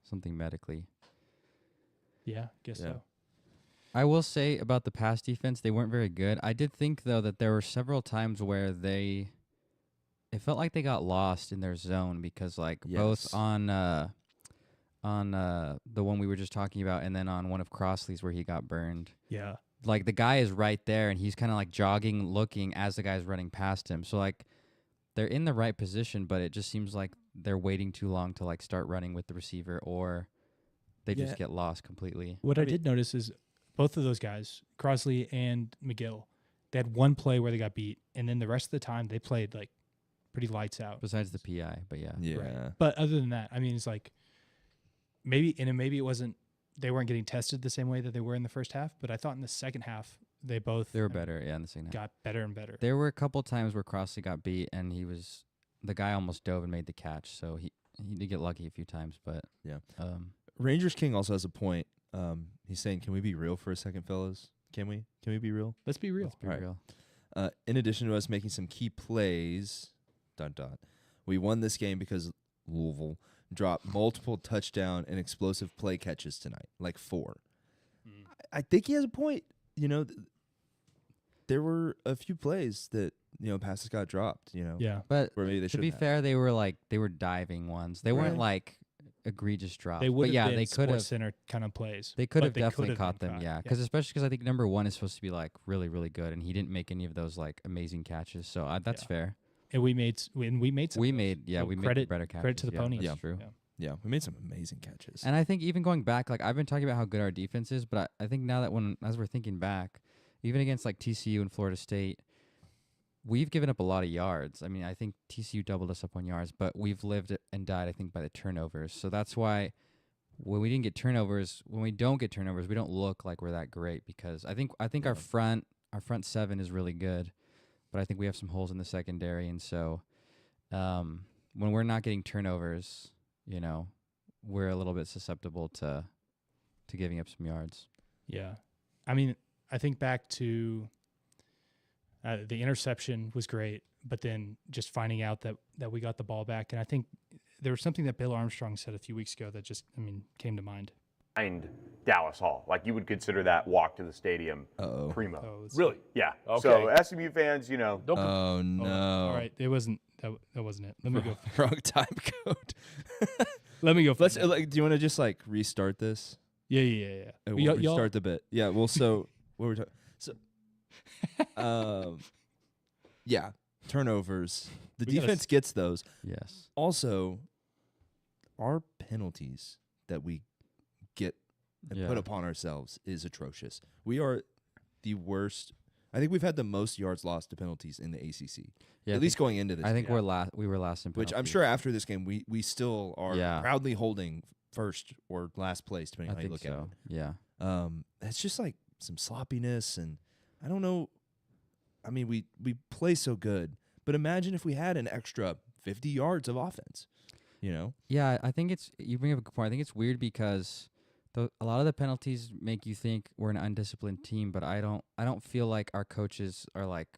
something medically. Yeah, guess Yeah. so. I will say about the pass defense, they weren't very good. I did think though that there were several times where it felt like they got lost in their zone because like both Yes. on the one we were just talking about and then on one of Crossley's where he got burned. Yeah. Like the guy is right there and he's kind of like jogging, looking as the guy's running past him. So like they're in the right position, but it just seems like they're waiting too long to like start running with the receiver or they Yeah. just get lost completely. What I did notice is both of those guys, Crosley and McGill, they had one play where they got beat, and then the rest of the time they played like pretty lights out. Besides the PI, but yeah. Yeah. Right. But other than that, it's like maybe it wasn't they weren't getting tested the same way that they were in the first half, but I thought in the second half they both They were better, yeah, in the second half. got better and better. There were a couple times where Crossley got beat and the guy almost dove and made the catch, so he did get lucky a few times, but Yeah. Rangers Rangers King also has a point. He's saying, "Can we be real for a second, fellas? Can we? Can we be real?" Let's be real. let's be Right. real. In addition to us making some key plays, ... we won this game because Louisville dropped multiple touchdown and explosive play catches tonight, like 4. I think he has a point. There were a few plays that passes got dropped. Yeah. But where maybe they to should. be fair, they were diving ones. They weren't like egregious drops. They would but have yeah, been they could have Sports Center kind of plays. They could but have they definitely could have caught been them, caught. yeah. Because especially because I think number 1 is supposed to be like really, really good, and he didn't make any of those like amazing catches. So that's Yeah. fair. And we made some. We of made those. yeah, So we made credit better catches. credit to the yeah, ponies. That's Yeah. true. Yeah, we made some amazing catches. And I think even going back, like I've been talking about how good our defense is, but I think now that as we're thinking back, even against like TCU and Florida State, we've given up a lot of yards. I mean, I think TCU doubled us up on yards, but we've lived and died, I think, by the turnovers. So that's why when we don't get turnovers, we don't look like we're that great because I think our front 7 is really good, but I think we have some holes in the secondary, and so when we're not getting turnovers, we're a little bit susceptible to giving up some yards. Yeah. I think back to the interception was great, but then just finding out that we got the ball back. And I think there was something that Bill Armstrong said a few weeks ago that just, came to mind. Behind Dallas Hall, like you would consider that walk to the stadium Uh-oh. primo. Oh, it's- Really? Yeah. Okay. So SMU fans, Don't Oh no! All right. It wasn't, that wasn't it. Let me go. Wrong time code. Let me go. Let's. find it. Do you want to just like restart this? Yeah. We'll Y'all- restart the bit. Yeah. Well, so what were we talking? So, yeah, turnovers. The We gotta defense gets those. Yes. Also, our penalties that we get and Yeah. put upon ourselves is atrocious. We are the worst I think we've had the most yards lost to penalties in the ACC. Yeah, At least going into this. I think game. we were last in penalties. Which I'm sure after this game we still are Yeah. proudly holding first or last place, depending I on how you think look so. Yeah. at it. It's just like some sloppiness, and I don't know. I mean, we play so good, but imagine if we had an extra 50 yards of offense. You know? Yeah, I think you bring up a good point. I think it's weird because a lot of the penalties make you think we're an undisciplined team, but I don't feel like our coaches are like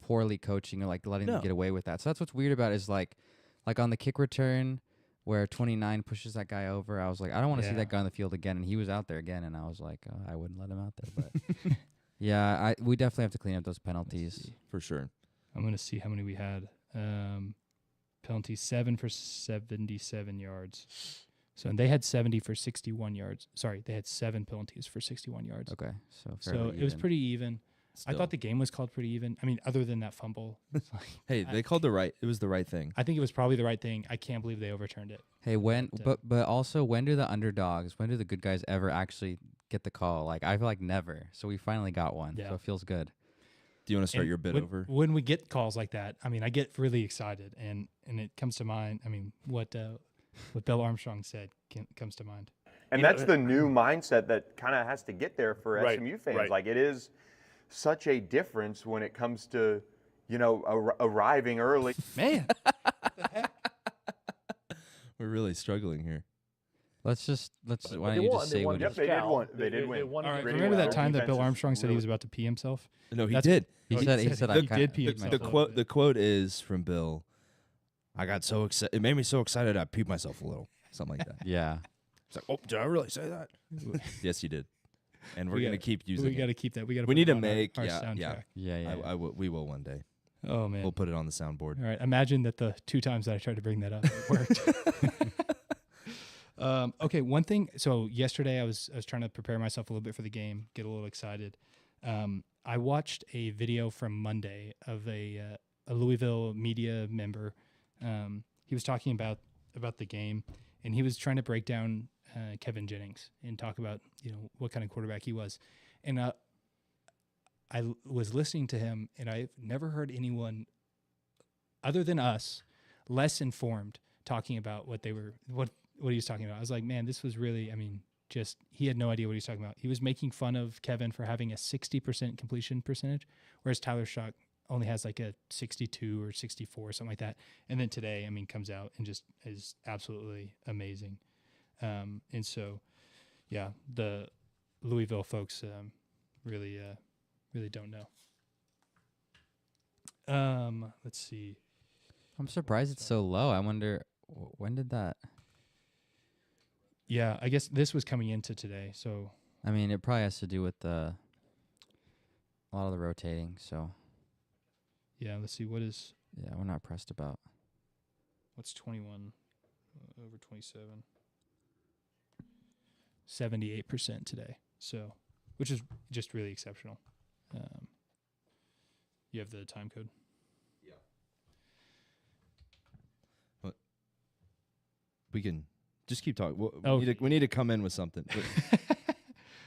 poorly coaching or like letting them get away with that. So that's what's weird about it is like on the kick return where 29 pushes that guy over. I was like, I don't want to see that guy on the field again, and he was out there again, and I was like, I wouldn't let him out there. But yeah, we definitely have to clean up those penalties for sure. I'm gonna see how many we had. Penalties 7 for 77 yards. So and they had 70 for 61 yards. Sorry, they had 7 penalties for 61 yards. Okay, so it was pretty even. Still. I thought the game was called pretty even. I mean, other than that fumble. Hey, they called it was the right thing. I think it was probably the right thing. I can't believe they overturned it. Hey, but also when do the underdogs, when do the good guys ever actually get the call? Like I feel like never. So we finally got one. Yeah. So it feels good. Do you want to start your bit over? When we get calls like that, I mean, I get really excited, and it comes to mind. I mean, what Bill Armstrong said comes to mind. And that's the new mindset that kind of has to get there for SMU fans. Right. Like it is such a difference when it comes to, arriving early. Man, We're really struggling here. Why don't you just say what Yep, they did win. They did win. all right. Really Remember well. that time that Bill Defense is Armstrong said he really- was about to pee himself? No, he That's- did. He said I he kinda did pee peed himself. The quote is from Bill. I got so excited. It made me so excited I peed myself a little. Something like that. Yeah. It's like, oh, did I really say that? Yes, you did. And we're gonna keep using We it. got to keep that. We got to. We need to our make soundtrack. Yeah. we will one day. Oh man. We'll put it on the soundboard. All right. Imagine that the 2 times that I tried to bring that up, it worked. Okay. One thing. So yesterday I was trying to prepare myself a little bit for the game, get a little excited. I watched a video from Monday of a Louisville media member. He was talking about the game, and he was trying to break down Kevin Jennings and talk about what kind of quarterback he was. And I was listening to him, and I've never heard anyone other than us less informed talking about what he was talking about. I was like, man, this was really, just he had no idea what he was talking about. He was making fun of Kevin for having a 60% completion percentage, whereas Tyler Shock only has like a 62 or 64 or something like that. And then today, comes out and just is absolutely amazing. And so, yeah, the Louisville folks really don't know. Let's see. I'm surprised it's so low. I wonder when did that? Yeah, I guess this was coming into today. So It probably has to do with a lot of the rotating. So yeah, let's see we're not pressed about. what's 21 over 27. 78% today. So, which is just really exceptional. You have the time code? We can just keep talking. Oh. We need to come in with something.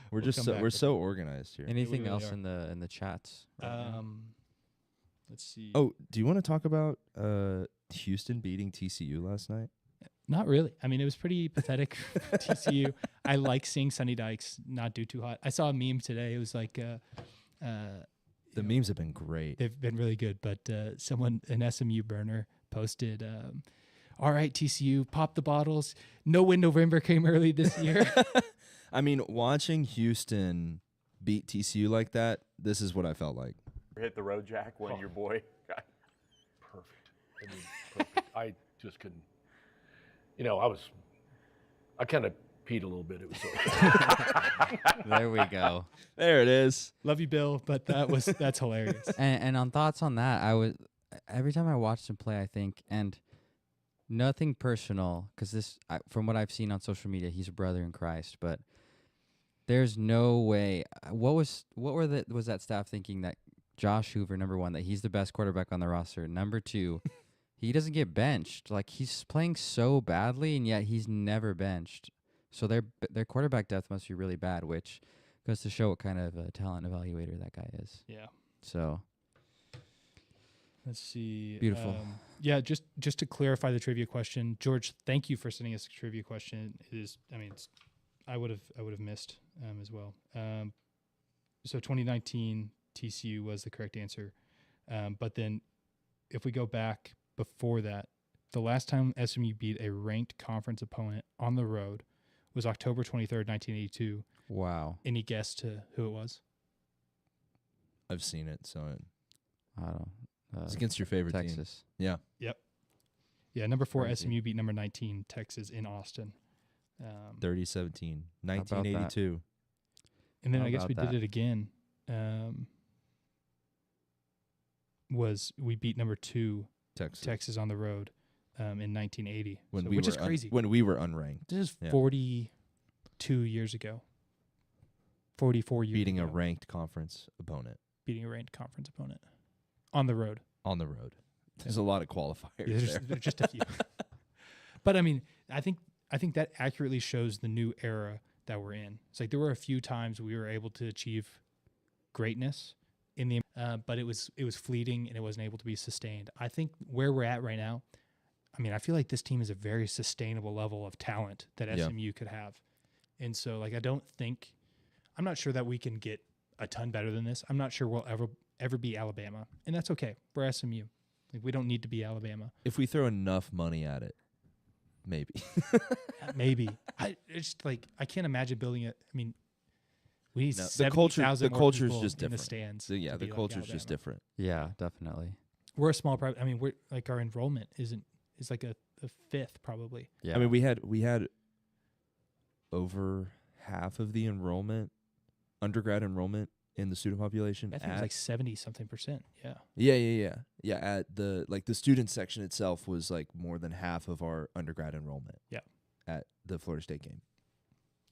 We're just come back we're with so organized here. Anything really else are. in the chats? Let's see. Oh, do you want to talk about Houston beating TCU last night? Not really. It was pretty pathetic for TCU. I like seeing Sonny Dykes not do too hot. I saw a meme today. It was like The memes have been great. they've been really good, but an SMU burner posted, all right, TCU, pop the bottles. No Win November came early this year. Watching Houston beat TCU like that, this is what I felt like. Hit the road, Jack, when your boy got Perfect. Perfect. I just couldn't. I kind of peed a little bit. It was so There we go. There it is. Love you, Bill, but that's hilarious. And on thoughts on that, every time I watched him play, I think, and nothing personal, because from what I've seen on social media, he's a brother in Christ, but there's no way. Was that staff thinking that Josh Hoover, number one, that he's the best quarterback on the roster, number two, he doesn't get benched. Like, he's playing so badly, and yet he's never benched. So their quarterback depth must be really bad, which goes to show what kind of a talent evaluator that guy is. Yeah. So Let's see. Beautiful. Yeah, just to clarify the trivia question, George, thank you for sending us a trivia question. It is, I mean, I would have missed as well. So 2019 TCU was the correct answer, but then if we go back before that, the last time SMU beat a ranked conference opponent on the road was October 23rd, 1982. wow. Any guess to who it was? I've seen it, so I don't. it's against your favorite team. Texas. Yeah. Yeah, number 4 Crazy. SMU beat number 19 Texas in Austin. 30-17. about that? 1982. And then How I guess about we that? did it again. Was we beat number 2 Texas on the road in 1980, which is crazy. When we were unranked. This is Yeah. 42 years ago. 44 years Beating ago. a ranked conference opponent Beating a ranked conference opponent on the road. on the road. There's a lot of qualifiers Yeah, there. there's just a few. But I mean, I think that accurately shows the new era that we're in. It's like there were a few times we were able to achieve greatness in the, but it was fleeting and it wasn't able to be sustained. I think where we're at right now, I mean, I feel like this team is a very sustainable level of talent that Yeah. SMU could have, and so like I'm not sure that we can get a ton better than this. I'm not sure we'll ever be Alabama, and that's okay. We're SMU. Like we don't need to be Alabama. If we throw enough money at it, maybe. Maybe. It's like I can't imagine building it. I mean, we need No, 70,000 the more culture's people just in the different. stands. So, yeah, to the be like culture's just Alabama. different. Yeah, definitely. We're a small private. I mean, we're like our enrollment is like a fifth probably. Yeah. I mean, we had over half of the undergrad enrollment in the student population. I think it was like 70-something%. Yeah. Yeah. At the student section itself was like more than half of our undergrad enrollment. Yeah. At the Florida State game.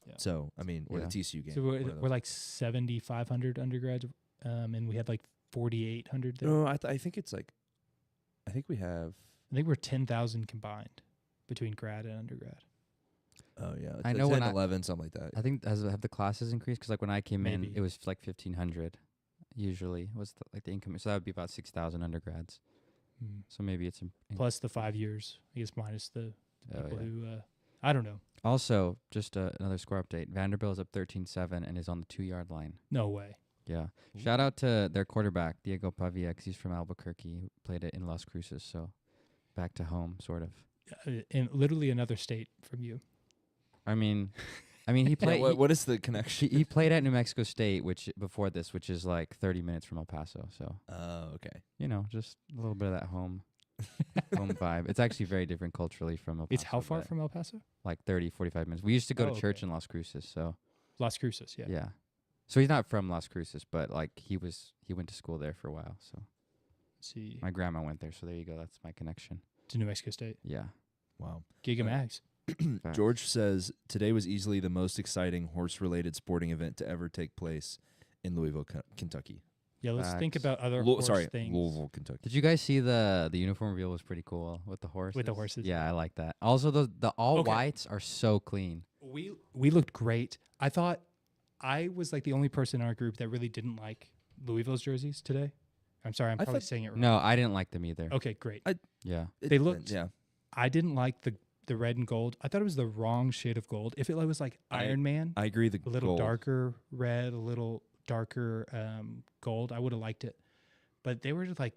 Yeah. So I mean, or Yeah. the TCU game. So one of we're those. like 7,500 undergrads, and we had like 4,800 there. No, I think it's like, I think we have. I think we're 10,000 combined between grad and undergrad. Oh yeah, I it's know when 10, I- 11, something like that. I think have the classes increased? Because like when I came in, Maybe. it was like 1,500. Usually was the income, so that would be about 6,000 undergrads. Hmm. So maybe it's Plus the 5 years, I guess, minus the Oh, people yeah. who I don't know. Also, just another score update. Vanderbilt is up 13-7 and is on the 2-yard line. No way. Yeah. Shout out to their quarterback, Diego Pavia, 'cause he's from Albuquerque, who played it in Las Cruces, so back to home, sort of. In literally another state from you. I mean, he played. what is the connection? he played at New Mexico State, which is like 30 minutes from El Paso. So Oh, okay. just a little bit of that home vibe. It's actually very different culturally from El Paso. It's how far but from El Paso? Like 30, 45 minutes. We used to go Oh, to church okay. in Las Cruces, so Las Cruces, yeah. yeah. So he's not from Las Cruces, but like he went to school there for a while. So Let's see. my grandma went there, so there you go. That's my connection. To New Mexico State. Yeah. Wow. Giga Mags. Facts. George says today was easily the most exciting horse-related sporting event to ever take place in Louisville, Kentucky. Yeah, let's think Facts. about other horse things. Louisville, Kentucky. Did you guys see the uniform reveal was pretty cool with the horses? With the horses. Yeah, I like that. Also, the all Okay. whites are so clean. We looked great. I thought I was like the only person in our group that really didn't like Louisville's jerseys today. I'm sorry, I'm I probably thought- saying it wrong. No, I didn't like them either. Okay, great. Yeah. They looked- Yeah. I didn't like the red and gold. I thought it was the wrong shade of gold. If it was like Iron Man, I agree. The a little gold. darker red, a little darker gold, I would have liked it. But they were just like,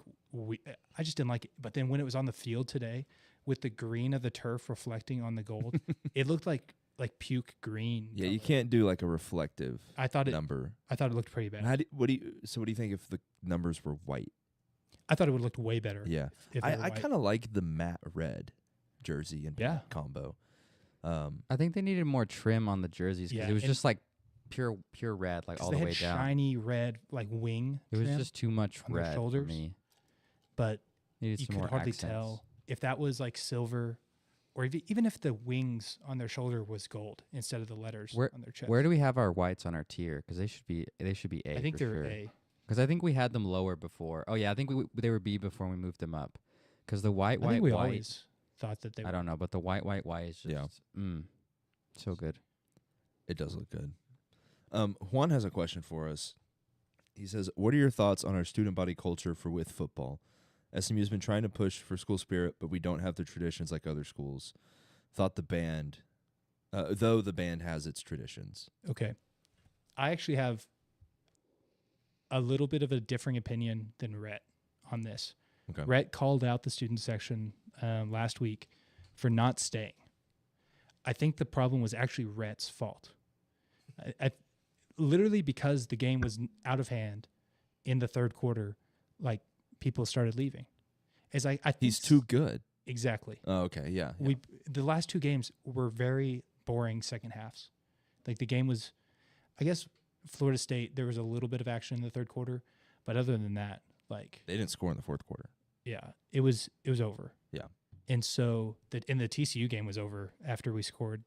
I just didn't like it. But then when it was on the field today, with the green of the turf reflecting on the gold, it looked like puke green. Yeah, you color. can't do like a reflective I thought it number. looked pretty bad. And what do you think if the numbers were white? I thought it would have looked way better. Yeah. if they were I white. kind of like the matte red jersey and Yeah. black combo. I think they needed more trim on the jerseys because Yeah, it was and- just like pure red, like 'Cause all they the had way down. shiny red like wing. It was trim, just too much on their red shoulders. for me. but Needed you some could more hardly accents. tell if that was like silver, or even if the wings on their shoulder was gold instead of the letters on their chest. Where do we have our whites on our tier? Because they should be A. I think for they're sure. A. Because I think we had them lower before. Oh yeah, I think they were B before we moved them up. Because the white I think we white always thought that they. I were. don't know, but the white is just Yeah. so good. It does look good. Juan has a question for us. He says, "What are your thoughts on our student body culture for with football? SMU has been trying to push for school spirit, but we don't have the traditions like other schools. Thought the band, though the band has its traditions." Okay. I actually have a little bit of a differing opinion than Rhett on this. Okay. Rhett called out the student section last week for not staying. I think the problem was actually Rhett's fault. I literally, because the game was out of hand in the third quarter, like, people started leaving. I think He's too good. Exactly. Oh, okay, yeah. The last two games were very boring second halves. Like, the game was, I guess, Florida State, there was a little bit of action in the third quarter, but other than that, like, They didn't score in the fourth quarter. yeah, it was over. Yeah. And so the TCU game was over after we scored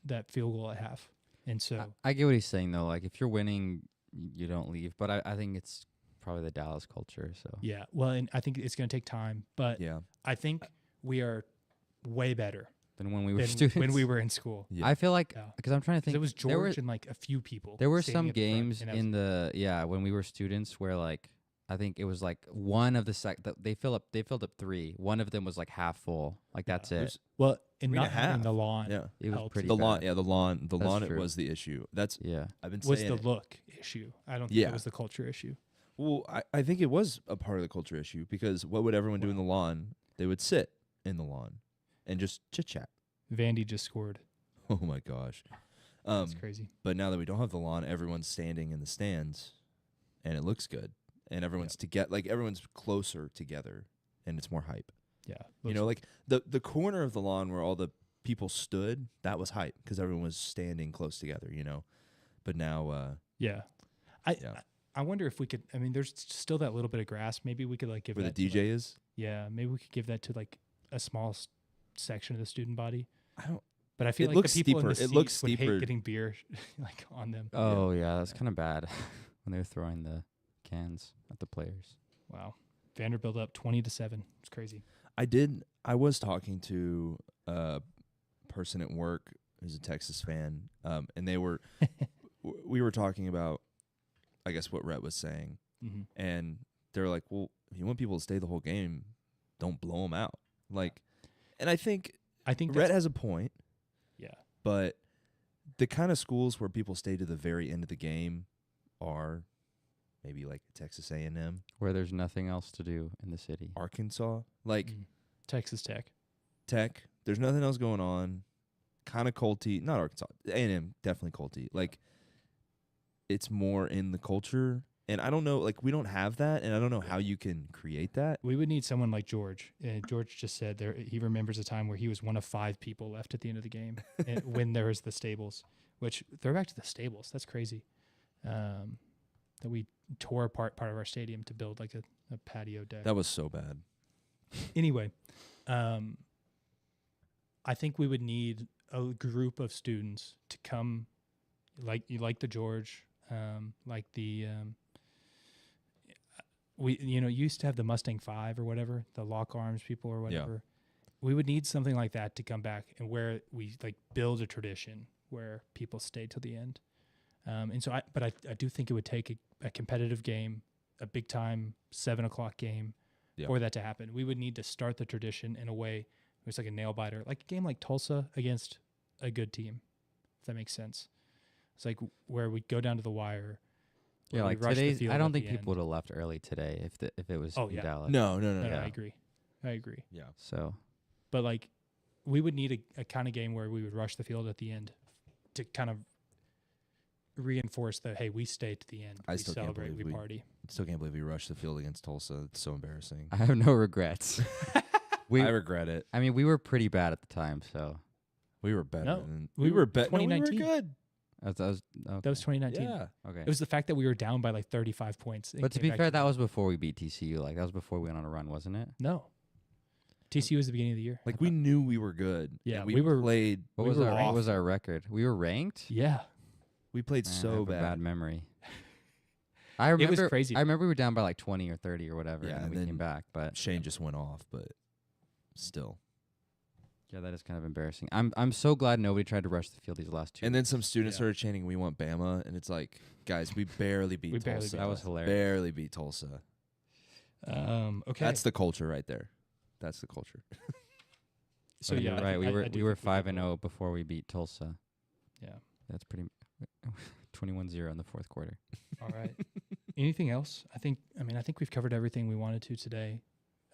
that field goal at half. And so I get what he's saying though. Like if you're winning, you don't leave. But I think it's probably the Dallas culture. So yeah, well, and I think it's going to take time, but Yeah. I think we are way better than when we were than students. when we were in school. Yeah. I feel like Yeah. because I'm trying to 'Cause think. it was there were- George and like a few people. There were standing some at the front, games and I was- when we were students where like I think it was like one of the they filled up three. One of them was like half full. Like that's it. well, and Three and not a having half. the lawn. Yeah. It was helped. pretty The bad. lawn, the That's lawn, it true. was the issue. That's Yeah. I've been Was saying the it. look issue. I don't think Yeah. it was the culture issue. Well, I think it was a part of the culture issue because what would everyone do in the lawn? They would sit in the lawn and just chit chat. Vandy just scored. Oh my gosh. That's crazy. But now that we don't have the lawn, everyone's standing in the stands, and it looks good, and everyone's everyone's closer together, and it's more hype. Yeah. You know, like the corner of the lawn where all the people stood, that was hype because everyone was standing close together. You know, but now, yeah. I wonder if we could. I mean, there's still that little bit of grass. Maybe we could like give where the that to, DJ is, yeah, maybe we could give that to like a small section of the student body. I don't. But I feel It like looks the people in the steeper. It seats looks would steeper. hate getting beer like on them. Oh yeah, that's kind of bad when they were throwing the cans at the players. Wow. Vanderbilt up 20-7. It's crazy. I was talking to a person at work who's a Texas fan, and they were, we were talking about, I guess, what Rhett was saying, Mm-hmm. and they're like, well, if you want people to stay the whole game, don't blow them out. Like, and I think Rhett that's, has a point, yeah. but the kind of schools where people stay to the very end of the game are maybe like Texas A&M, Where there's nothing else to do in the city. Arkansas, like Texas Tech. Tech. There's nothing else going on. Kind of culty. Not Arkansas. A&M, definitely culty. Like, it's more in the culture. And I don't know, like, we don't have that, and I don't know how you can create that. We would need someone like George. George just said he remembers a time where he was one of 5 people left at the end of the game when there was the stables, which they're back to the stables. That's crazy. That we tore apart part of our stadium to build like a patio deck. That was so bad. Anyway, I think we would need a group of students to come, like the George, like the we used to have the Mustang 5 or whatever, the lock arms people or whatever. Yeah. We would need something like that to come back and where we like build a tradition where people stay till the end. And so I do think it would take a competitive game, a big time 7:00 game for that to happen. We would need to start the tradition in a way where it's like a nail biter, like a game like Tulsa against a good team, if that makes sense. It's like where we go down to the wire. Yeah, like today's. I don't think people would have left early today if it was in Dallas. No. I agree. Yeah. So, but like, we would need a kind of game where we would rush the field at the end to kind of reinforce that, hey, we stay to the end. We celebrate, we party. I still can't believe we rushed the field against Tulsa. It's so embarrassing. I have no regrets. I regret it. I mean, we were pretty bad at the time, so we were better. No, we were better. 2019. No, we were good. That was 2019. Yeah. Okay. It was the fact that we were down by like 35 points. But to be fair, that was before we beat TCU. Like that was before we went on a run, wasn't it? No. TCU was the beginning of the year. Like we knew we were good. Yeah, we were played. What was our record? We were ranked. Yeah. We played Man, I so have a bad. bad memory. I remember. It was crazy. I remember we were down by like 20 or 30 or whatever, Yeah, and then we came back. But Shane just went off, but still. Yeah, that is kind of embarrassing. I'm so glad nobody tried to rush the field these last 2 And then weeks. some students started chanting, "We want Bama," and it's like, guys, we barely beat Tulsa. barely beat That was hilarious. Barely beat Tulsa. Okay. That's the culture right there. That's the culture. So You're yeah, right. We were I do we were think did 5-0 well. before we beat Tulsa. Yeah. That's pretty 21-0 in the fourth quarter. All right. Anything else? I think we've covered everything we wanted to today.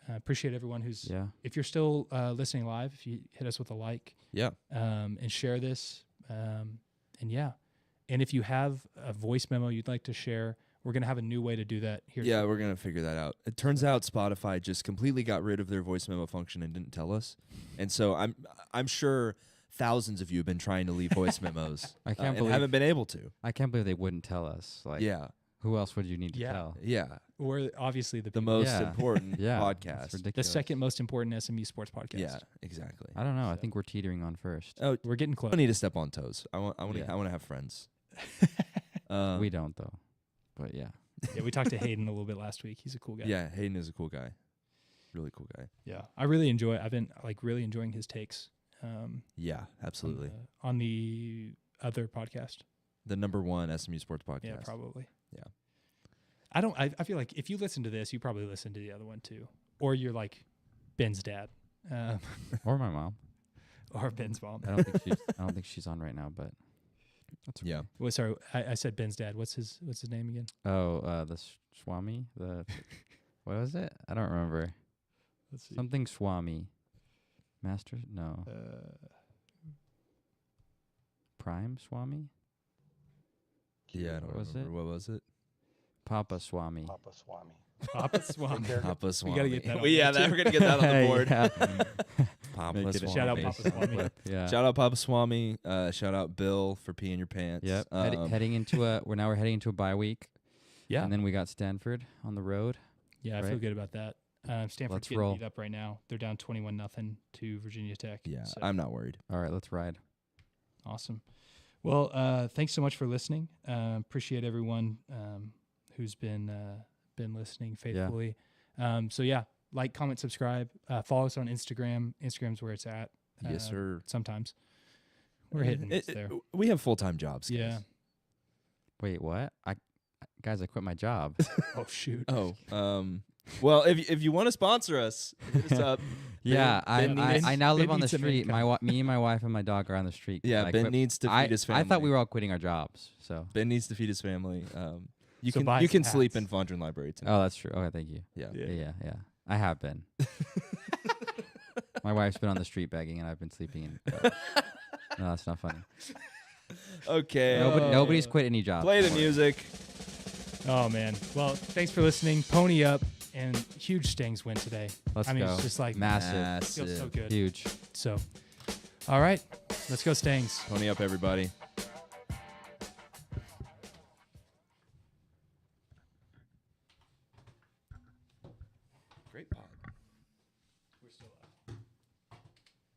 Appreciate everyone who's. Yeah. If you're still listening live, if you hit us with a like, Yeah. and share this, and yeah, and if you have a voice memo you'd like to share, we're gonna have a new way to do that here. Yeah, we're gonna figure that out. It turns out Spotify just completely got rid of their voice memo function and didn't tell us. And so I'm sure thousands of you have been trying to leave voice memos. I can't and believe haven't been able to. I can't believe they wouldn't tell us. Like, Yeah. who else would you need to Yeah. tell? Yeah. We're obviously the The people- most Yeah. important Yeah, podcast. it's the ridiculous. second most important SMU sports podcast. Yeah, exactly. I don't know. I think we're teetering on first. Oh, We're getting I close. don't need to step on toes. I want Yeah. to have friends. We don't though. But yeah. Yeah, we talked to Hayden a little bit last week. He's a cool guy. Yeah, Hayden is a cool guy. Really cool guy. Yeah. I've been really enjoying his takes. Yeah, absolutely. On the other podcast. The number one SMU sports podcast. Yeah, probably. Yeah. I feel like if you listen to this, you probably listen to the other one too. Or you're like Ben's dad. Or my mom. Or Ben's mom. I don't think she's on right now, but that's okay. Yeah. Well, sorry, I said Ben's dad. What's his name again? Oh, the Swami? What was it? I don't remember. Let's see. Something Swami. Master? No. Prime Swami? Yeah, I don't What was remember. What was it? Papa Swami. Papa Swami. Papa Swami. Papa Swami. gotta get that on Yeah, there, too. we're gonna get that on the board. Yeah. Papa Make it a Swami. Shout out Papa Swami. Yeah. Shout out Papa Swami. Shout out Bill for peeing your pants. Yep. Heading into we're heading into a bye week. Yeah. And then we got Stanford on the road. Yeah, I feel Right? good about that. Stanford's Let's getting roll. beat up right now. They're down 21-0 to Virginia Tech. Yeah, so I'm not worried. All right, let's ride. awesome. Well, thanks so much for listening. Appreciate everyone who's been listening faithfully. So yeah, like, comment, subscribe. Follow us on Instagram. Instagram's where it's at. Yes, sir. Sometimes we're hitting it there. We have full-time jobs. Guys. Yeah. Wait, what? Guys, I quit my job. Oh shoot. Oh. Well, if you want to sponsor us, hit us up. Yeah, Ben I now live Ben on the needs some street. income. Me and my wife and my dog are on the street. Yeah, I Ben quit- needs to feed his family. I thought we were all quitting our jobs. So. Ben needs to feed his family. You So can buy you some can sleep hats. in Fondren Library tonight. Oh, that's true. Okay, thank you. Yeah. Yeah. I have been. My wife's been on the street begging, and I've been sleeping in. No, that's not funny. Okay. Nobody's quit any job. Play the music. Oh man. Well, thanks for listening. Pony up and huge Stings win today. Let's I mean, go. it's just like Massive. feels so good. Huge. So, all right, let's go Stings. Pony up, everybody. Great pod. We're still live.